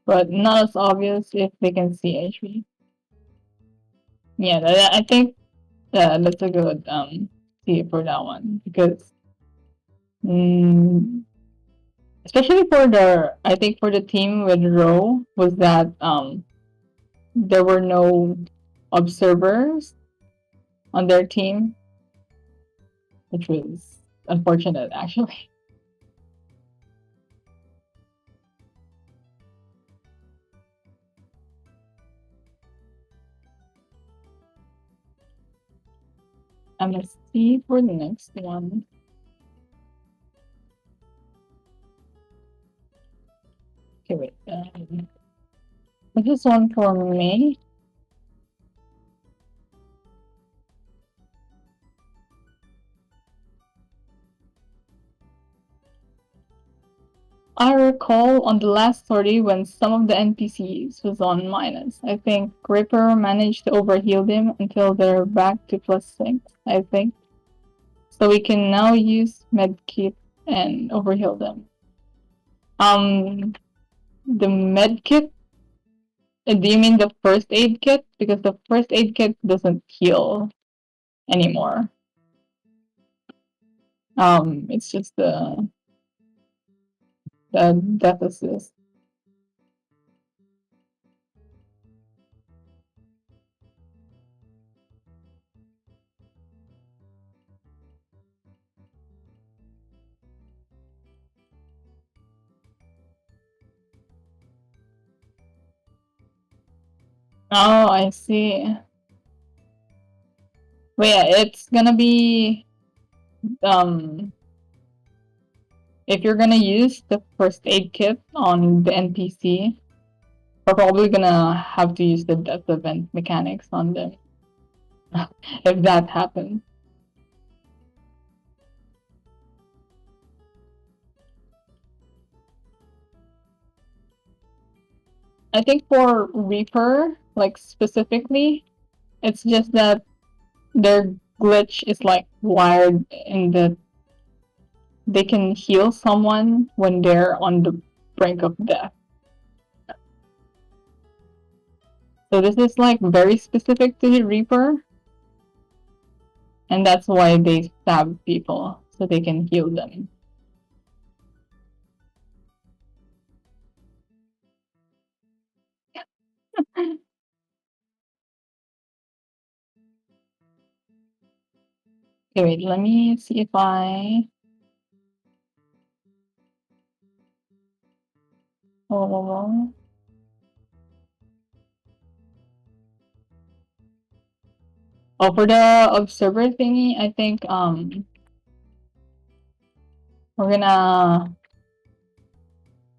but not as obvious if they can see HP. Yeah, I think that's a good see for that one because especially for I think for the team with Row was that there were no observers on their team, which was unfortunate actually. MSC for the next one. Okay, wait. This is one for me. I recall on the last sortie when some of the NPCs was on minus. I think Ripper managed to overheal them until they're back to +6, I think. So we can now use medkit and overheal them. The medkit? Do you mean the first aid kit? Because the first aid kit doesn't heal anymore. It's just the death assist. Oh, I see. But yeah, it's gonna be if you're gonna use the first aid kit on the NPC, we're probably gonna have to use the death event mechanics on them. If that happens. I think for Reaper, like specifically, it's just that their glitch is like wired in that they can heal someone when they're on the brink of death. So this is like very specific to the Reaper. And that's why they stab people, so they can heal them. Okay, wait, let me see if I... Oh, for the observer thingy, I think we're gonna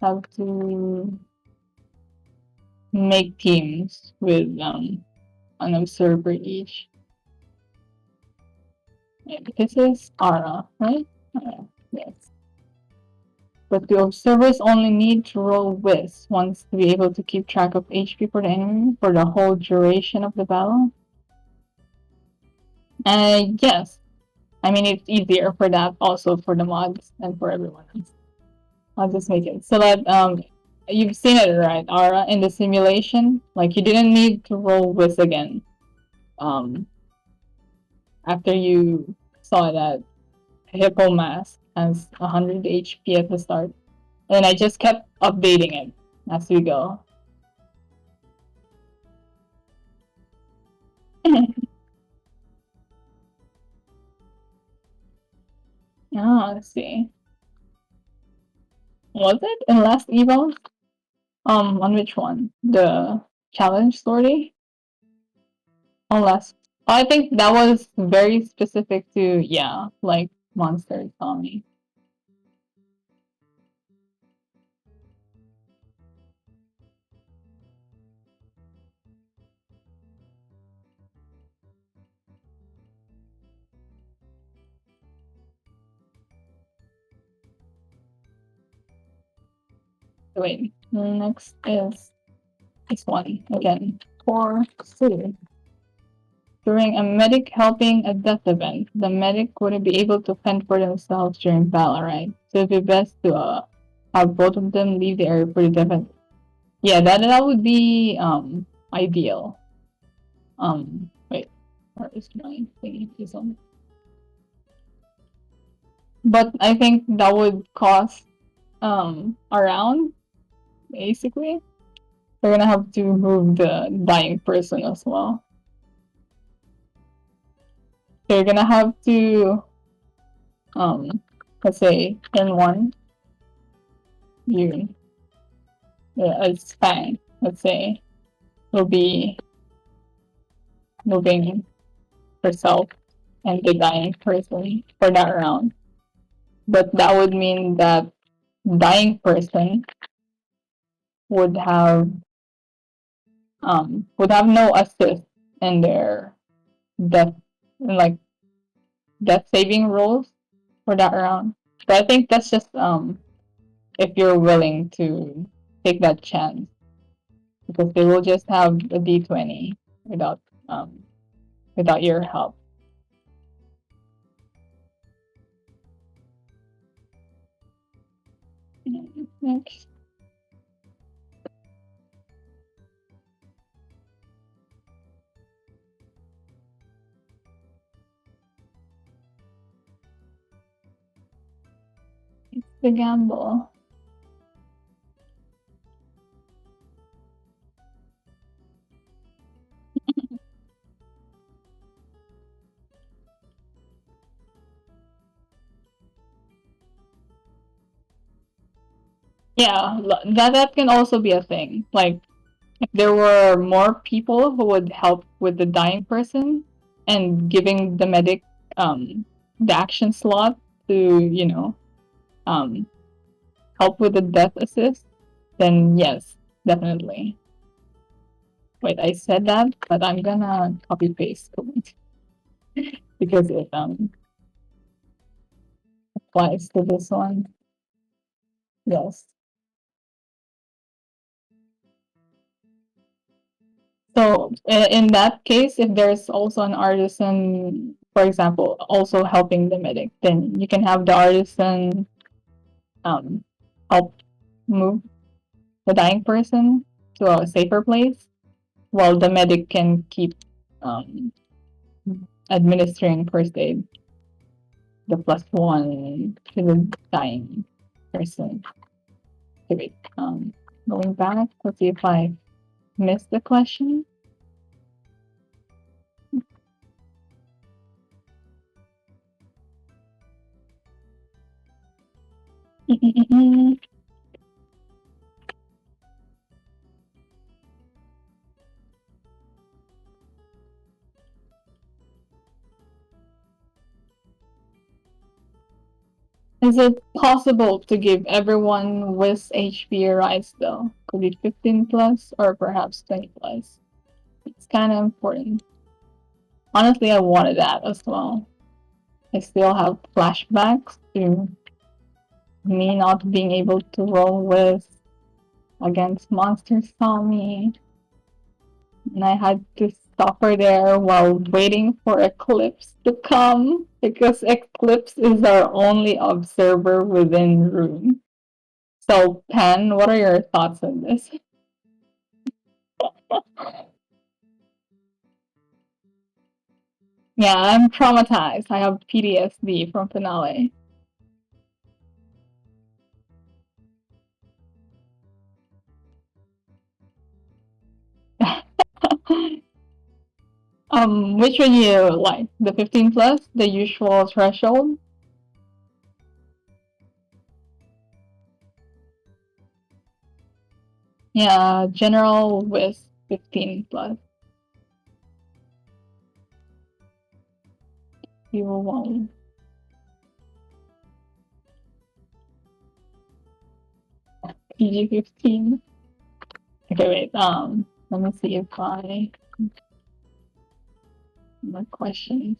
have to make teams with an observer each. This is Ara, right? Yes. But the observers only need to roll Whiz once to be able to keep track of HP for the enemy for the whole duration of the battle. Yes. I mean, it's easier for that also for the mods and for everyone else. I'll just make it so that you've seen it, right, Ara, in the simulation. Like you didn't need to roll Whiz again. After you saw that Hippo Mask has 100 HP at the start. And I just kept updating it as we go. Let's see. Was it in last eval? On which one? The challenge story? Oh, last. I think that was very specific to, yeah, like Monster Tommy. Wait, next is this one again. For Sue. During a medic helping a death event, the medic wouldn't be able to fend for themselves during battle, right? So it'd be best to have both of them leave the area for the death event. Yeah, that would be ideal. Wait, where is my thingy? Is on. But I think that would cost around basically. We're gonna have to move the dying person as well. So you're gonna have to let's say in one you a span, let's say, will be moving herself and the dying person for that round. But that would mean that dying person would have no assist in their death like death saving rolls for that round. So I think that's just if you're willing to take that chance, because they will just have a d20 without without your help. Next. It's the gamble. Yeah, that can also be a thing. Like, if there were more people who would help with the dying person and giving the medic the action slot to, you know, help with the death assist, then yes, definitely. Wait, I said that, but I'm gonna copy paste because it applies to this one. Yes. So in that case, if there's also an artisan, for example, also helping the medic, then you can have the artisan help move the dying person to a safer place, while the medic can keep administering first aid, the +1 to the dying person. Okay, wait, going back, let's see if I missed the question. Is it possible to give everyone with HP a rise though? Could be 15 plus or perhaps 20 plus. It's kind of important. Honestly, I wanted that as well. I still have flashbacks to me not being able to roll with against monsters saw me. And I had to suffer there while waiting for Eclipse to come because Eclipse is our only observer within room. So, Pen, what are your thoughts on this? Yeah, I'm traumatized. I have PTSD from finale. Which one you like? The 15 plus, the usual threshold? Yeah, general with 15 plus. You will want PG 15. Okay, wait. Let me see if I more questions.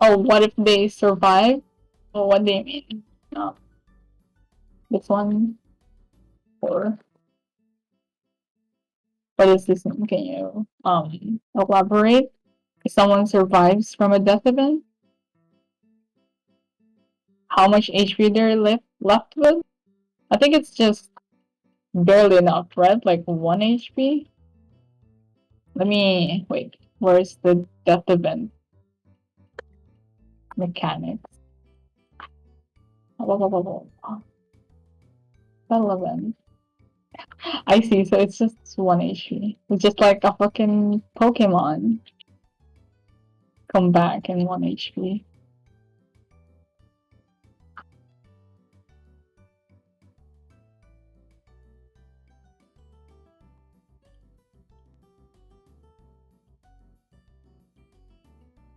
Oh, what if they survive? Oh, what do you mean? This one? Or what is this one? Can you elaborate? If someone survives from a death event, how much HP they're left with? I think it's just barely enough, right? Like 1 HP. Let me wait. Where's the death event mechanics? Relevant. I see. So it's just 1 HP. It's just like a fucking Pokemon. Come back in 1 HP.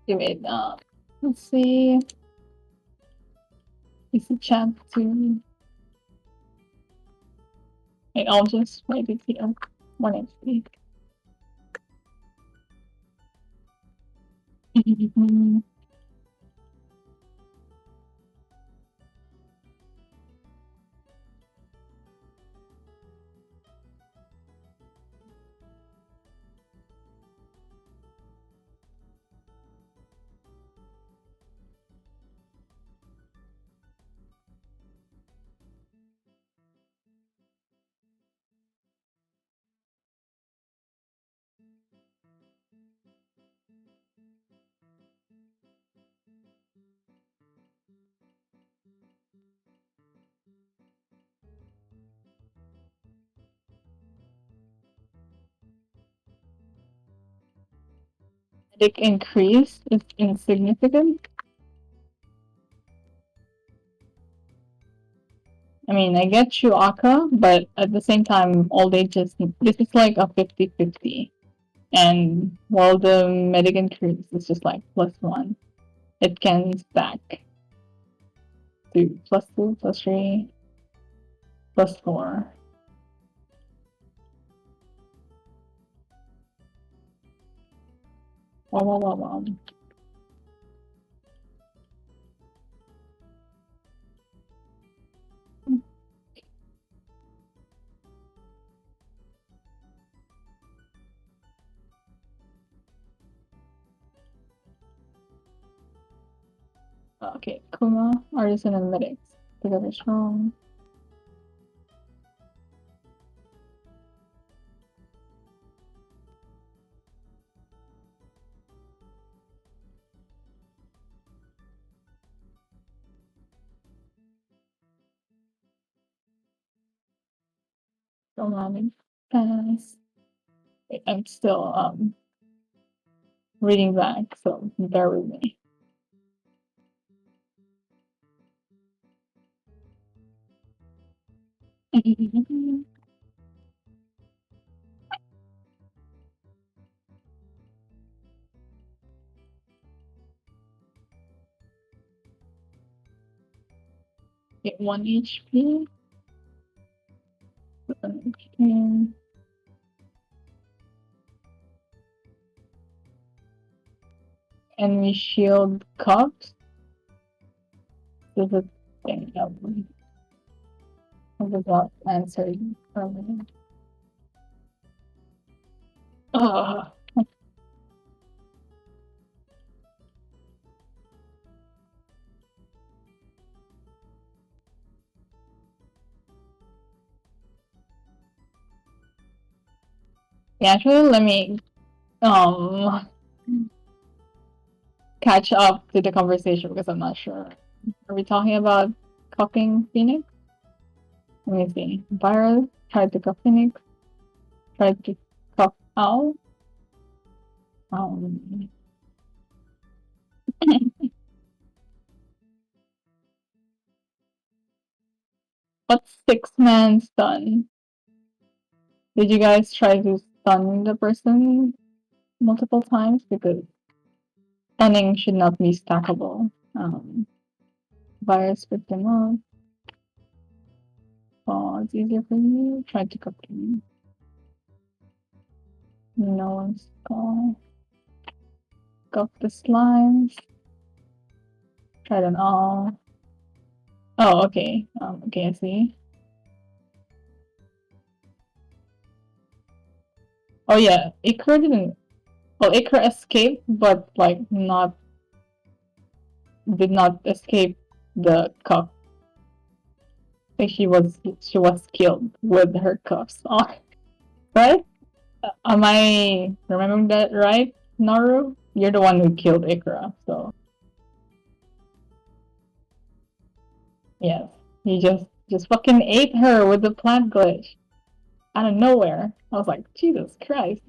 Wait, let's see. Is the chat to? Wait, I'll just write it here. 1 HP. Increase is insignificant. I mean, I get you, Aka, but at the same time, all they just this is like a 50-50. And while the medic increase is just like +1, it can stack to +2, +3, +4. Wow. Okay, Kuma, Artisan, and Medics. Together strong. Don't pass. Wait, I'm still reading back, so bear with me. Get 1 HP. 1 HP. Enemy shield cups. This is a thing that we got answered earlier. Yeah, actually, let me catch up to the conversation because I'm not sure. Are we talking about cuffing Phoenix? Let me see. Virus tried to cuff Phoenix. Tried to cuff Owl. What's 6-man stun? Did you guys try to stun the person multiple times? Because stunning should not be stackable. Virus picked them up. Oh, it's easier for you. Try to cuff them. No one's called. Cuff the slimes. Try them all. Oh, okay. Okay, I see. Oh yeah, Ikra didn't. Well, Ikra escaped, but like did not escape the cuff. I think she was killed with her cuffs on. Right? Am I remembering that right, Naru? You're the one who killed Ikra, so yes. He just fucking ate her with the plant glitch. Out of nowhere. I was like, Jesus Christ.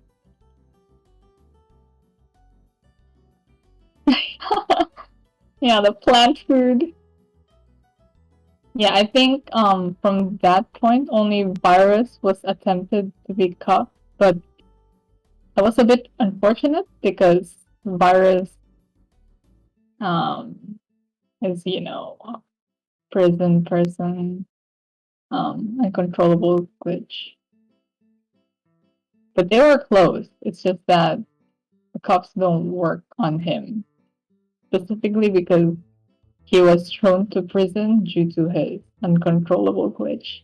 Yeah, the plant food. Yeah, I think from that point only Virus was attempted to be cuffed, but that was a bit unfortunate because Virus is, a prison person, uncontrollable glitch. But they were close. It's just that the cuffs don't work on him. Specifically because he was thrown to prison due to his uncontrollable glitch.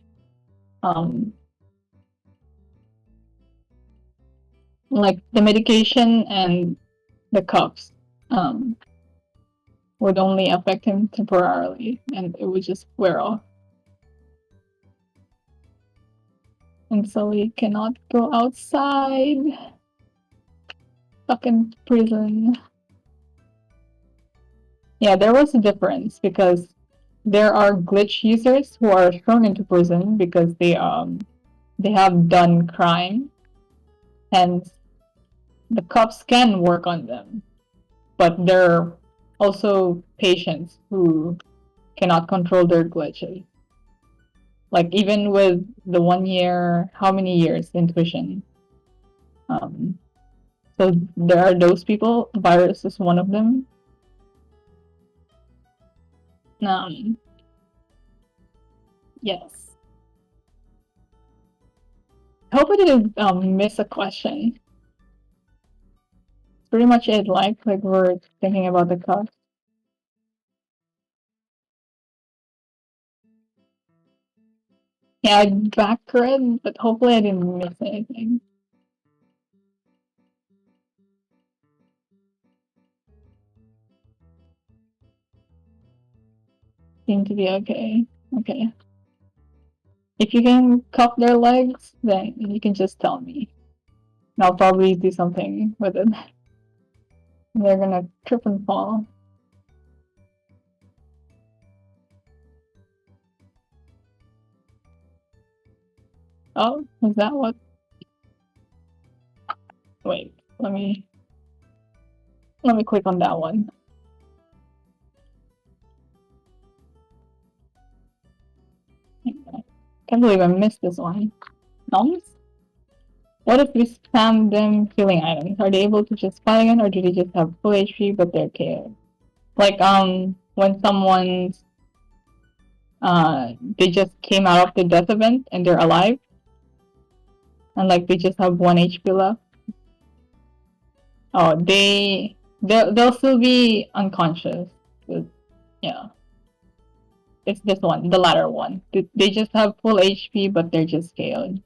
Like the medication and the cuffs would only affect him temporarily, and it would just wear off. And so he cannot go outside. Stuck in prison. Yeah, there was a difference because there are glitch users who are thrown into prison because they have done crime, hence the cops can work on them. But there are also patients who cannot control their glitches. Like even with the 1 year, how many years intuition? So there are those people. Virus is one of them. Yes. I hope I didn't miss a question. It's pretty much it. Like we're thinking about the cost. Yeah, I backread, but hopefully I didn't miss anything. Seem to be okay. Okay. If you can cuff their legs, then you can just tell me. And I'll probably do something with it. They're gonna trip and fall. Oh, is that what? Wait, let me click on that one. Can't believe I missed this one. Noms? What if we spam them healing items? Are they able to just fight again, or do they just have full HP but they're KO? Like when someone's they just came out of the death event and they're alive, and like they just have 1 HP left. Oh, they'll still be unconscious. Yeah, it's this one, the latter one. They just have full HP but they're just KO'd.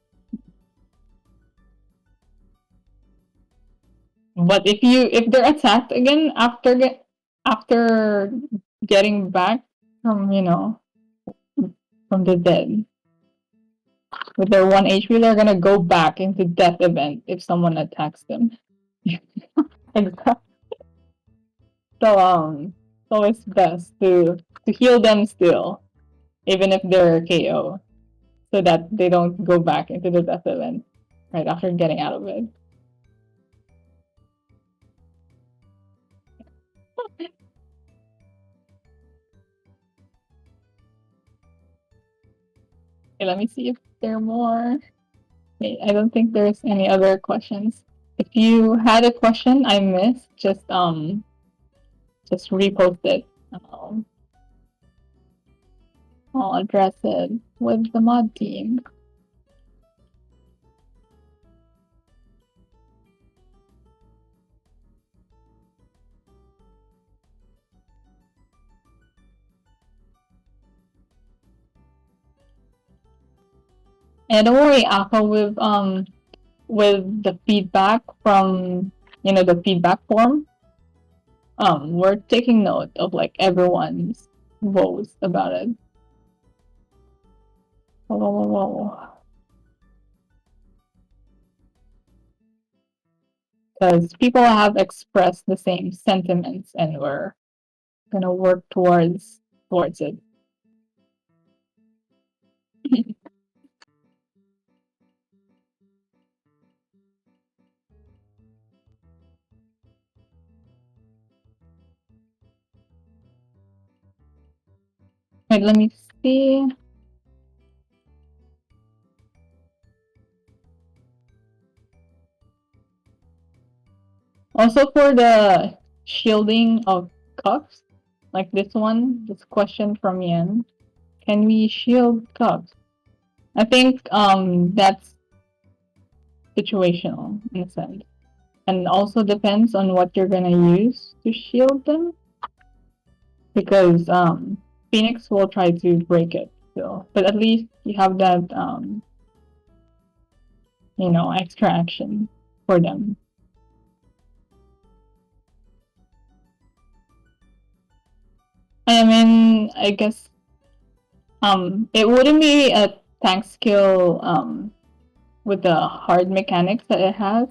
But if they're attacked again after getting back from from the dead with their 1 HP, they're gonna go back into death event if someone attacks them. Exactly. So it's best to heal them still, even if they're KO, so that they don't go back into the death event right after getting out of it. Okay, let me see if there are more. Okay, I don't think there's any other questions. If you had a question I missed, just repost it. I'll address it with the mod team. And don't worry, Alpha, with the feedback from the feedback form, we're taking note of like everyone's votes about it. Whoa. Because people have expressed the same sentiments, and we're gonna work towards it. Wait, let me see. Also for the shielding of cups, like this question from Yen. Can we shield cups? I think that's situational in a sense. And also depends on what you're gonna use to shield them. Because Phoenix will try to break it still. But at least you have that extra action for them. I mean, I guess it wouldn't be a tank skill with the hard mechanics that it has,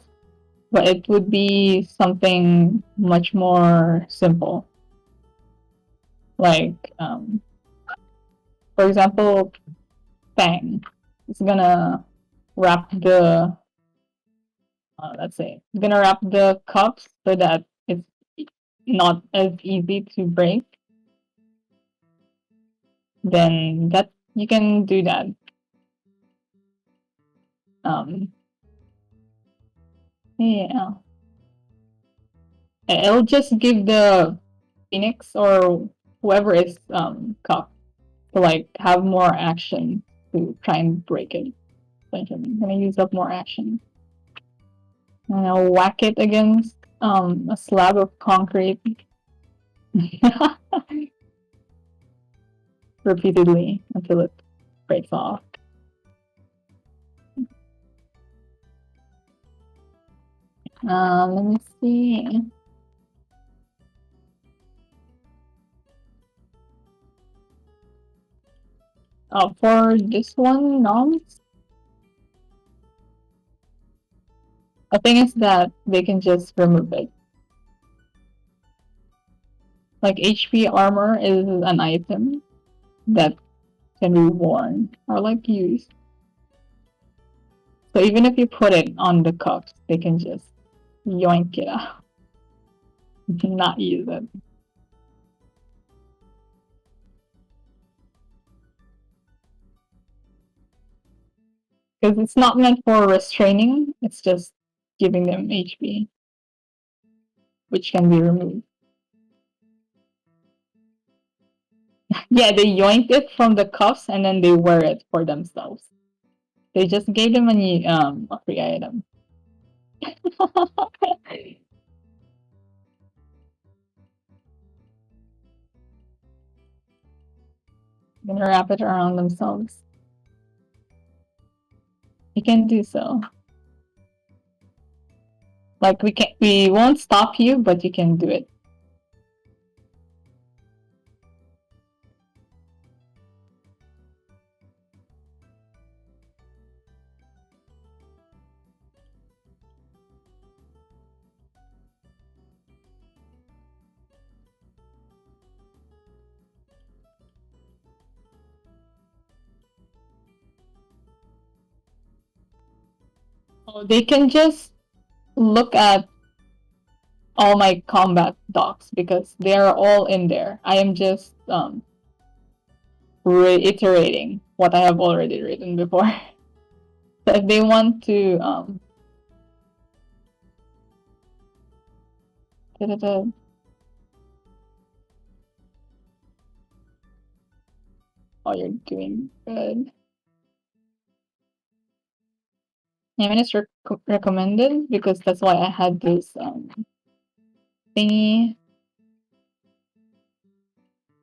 but it would be something much more simple. Like for example, Fang is gonna wrap the let's say it's gonna wrap the cups so that it's not as easy to break. Then that you can do that. Yeah. It'll just give the Phoenix or whoever is cup to like have more action to try and break it. Essentially, I'm gonna use up more action. And I'll whack it against a slab of concrete repeatedly until it breaks off. Let me see. For this one, noms, the thing is that they can just remove it. Like HP armor is an item that can be worn or like used. So even if you put it on the cups, they can just yoink it out. Not use it. Because it's not meant for restraining, it's just giving them HP, which can be removed. Yeah, they yoinked it from the cuffs and then they wear it for themselves. They just gave them a free item. Gonna wrap it around themselves. You can do so. Like we won't stop you, but you can do it. Oh, they can just look at all my combat docs because they are all in there. I am just reiterating what I have already written before. So if they want to oh, you're doing good. I mean, it's recommended because that's why I had this thingy.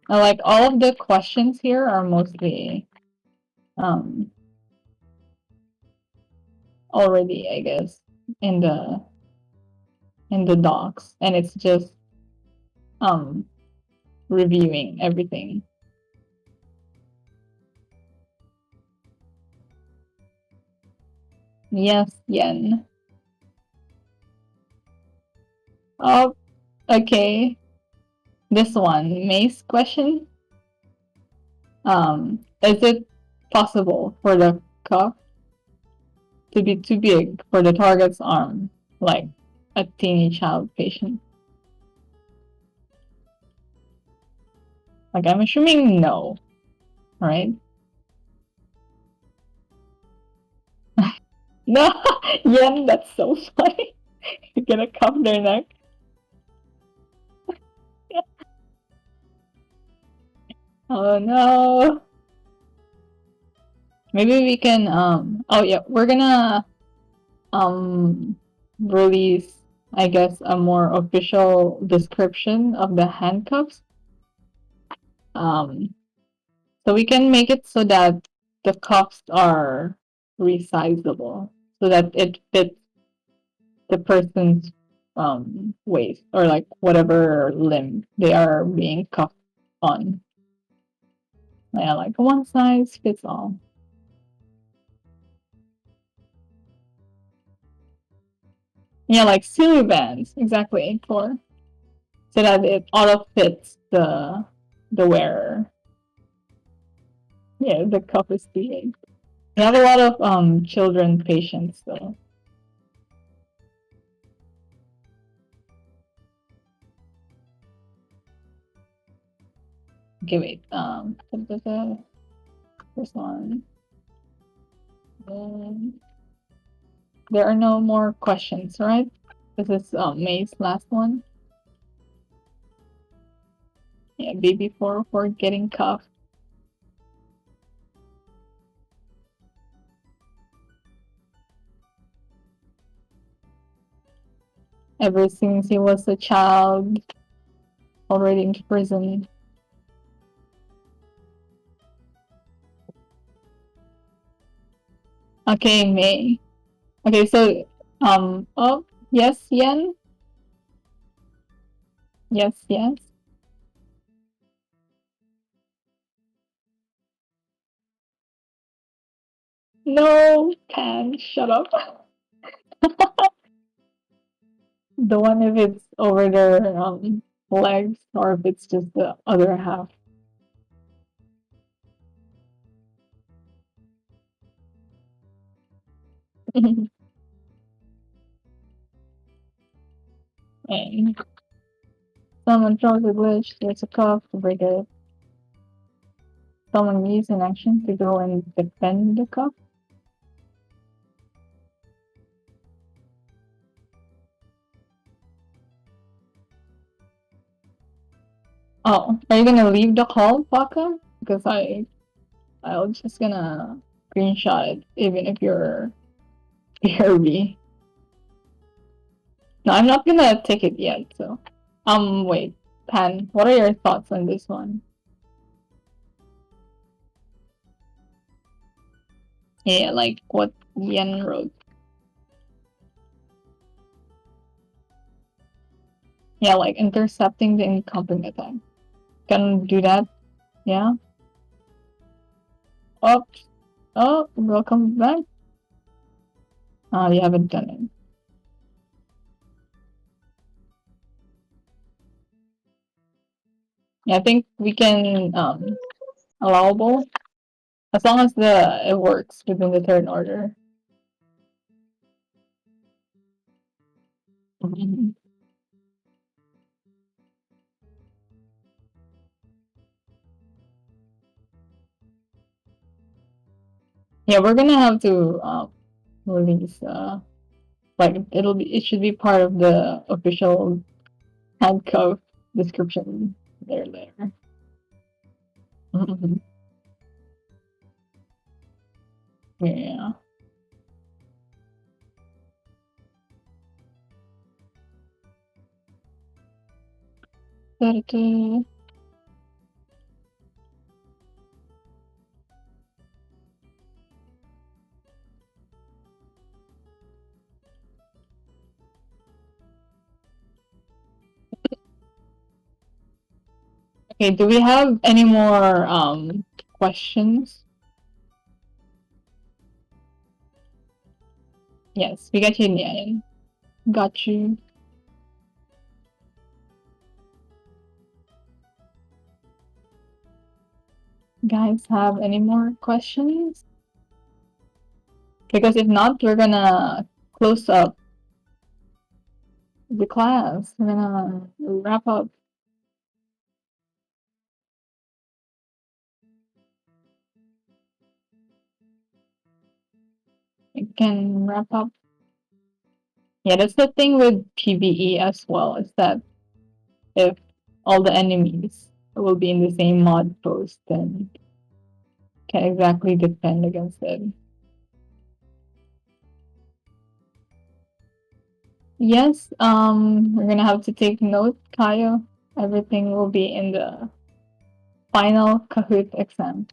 Like all of the questions here are mostly already, I guess, in the docs, and it's just reviewing everything. Yes, Yen. Oh, okay. This one, May's question. Is it possible for the cuff to be too big for the target's arm, like a teeny child patient? Like, I'm assuming no, right? No, Yen, that's so funny. You're gonna cuff their neck. Oh no. Maybe we can oh yeah, we're gonna release, I guess, a more official description of the handcuffs. So we can make it so that the cuffs are resizable so that it fits the person's waist or like whatever limb they are being cuffed on. Yeah, like one size fits all. Yeah, like silly bands, exactly, for so that it auto fits the wearer. Yeah, the cuff is too big. We have a lot of children patients though. Okay, wait. This one. There are no more questions, right? This is May's last one. Yeah, baby for getting cuffed. Ever since he was a child, already in prison. Okay, May. Okay, so oh yes, Yen. Yes, yes. No, Pan, shut up. The one if it's over their legs or if it's just the other half. And someone throws a glitch, there's a cuff to break it. Someone needs an action to go and defend the cuff. Oh, are you gonna leave the call, Baka? Because I'll just gonna screenshot it, even if you're BRB. No, I'm not gonna take it yet, so. Wait, Pan, what are your thoughts on this one? Yeah, like what Yen wrote. Yeah, like intercepting the incoming attack. Can do that? Yeah. Oh, oh, welcome back. You haven't done it. Yeah, I think we can allowable as long as it works within the third order. Mhm. Yeah, we're gonna have to release like it should be part of the official handcuff description there later. Mhm. Yeah. Ta-da-da. Okay, do we have any more questions? Yes, we got you, Nian. Got you. Guys have any more questions? Because if not, we're gonna close up the class. We're gonna wrap up. We can wrap up. Yeah, that's the thing with PvE as well, is that if all the enemies will be in the same mod post, then can exactly defend against it. Yes, we're gonna have to take note, Kayo. Everything will be in the final Kahoot exam.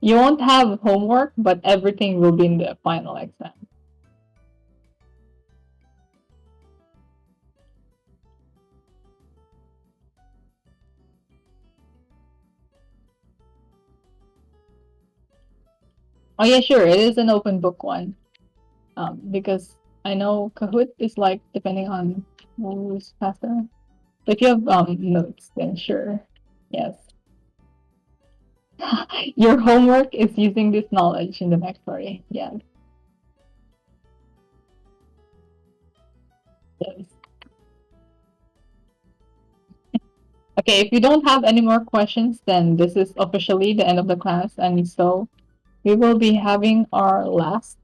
You won't have homework, but everything will be in the final exam. Oh yeah, sure, it is an open book one. Because I know Kahoot is like depending on who's faster. If you have notes, then sure, yes. Your homework is using this knowledge in the next story. Yes. Yes. Okay, if you don't have any more questions, then this is officially the end of the class, and so we will be having our last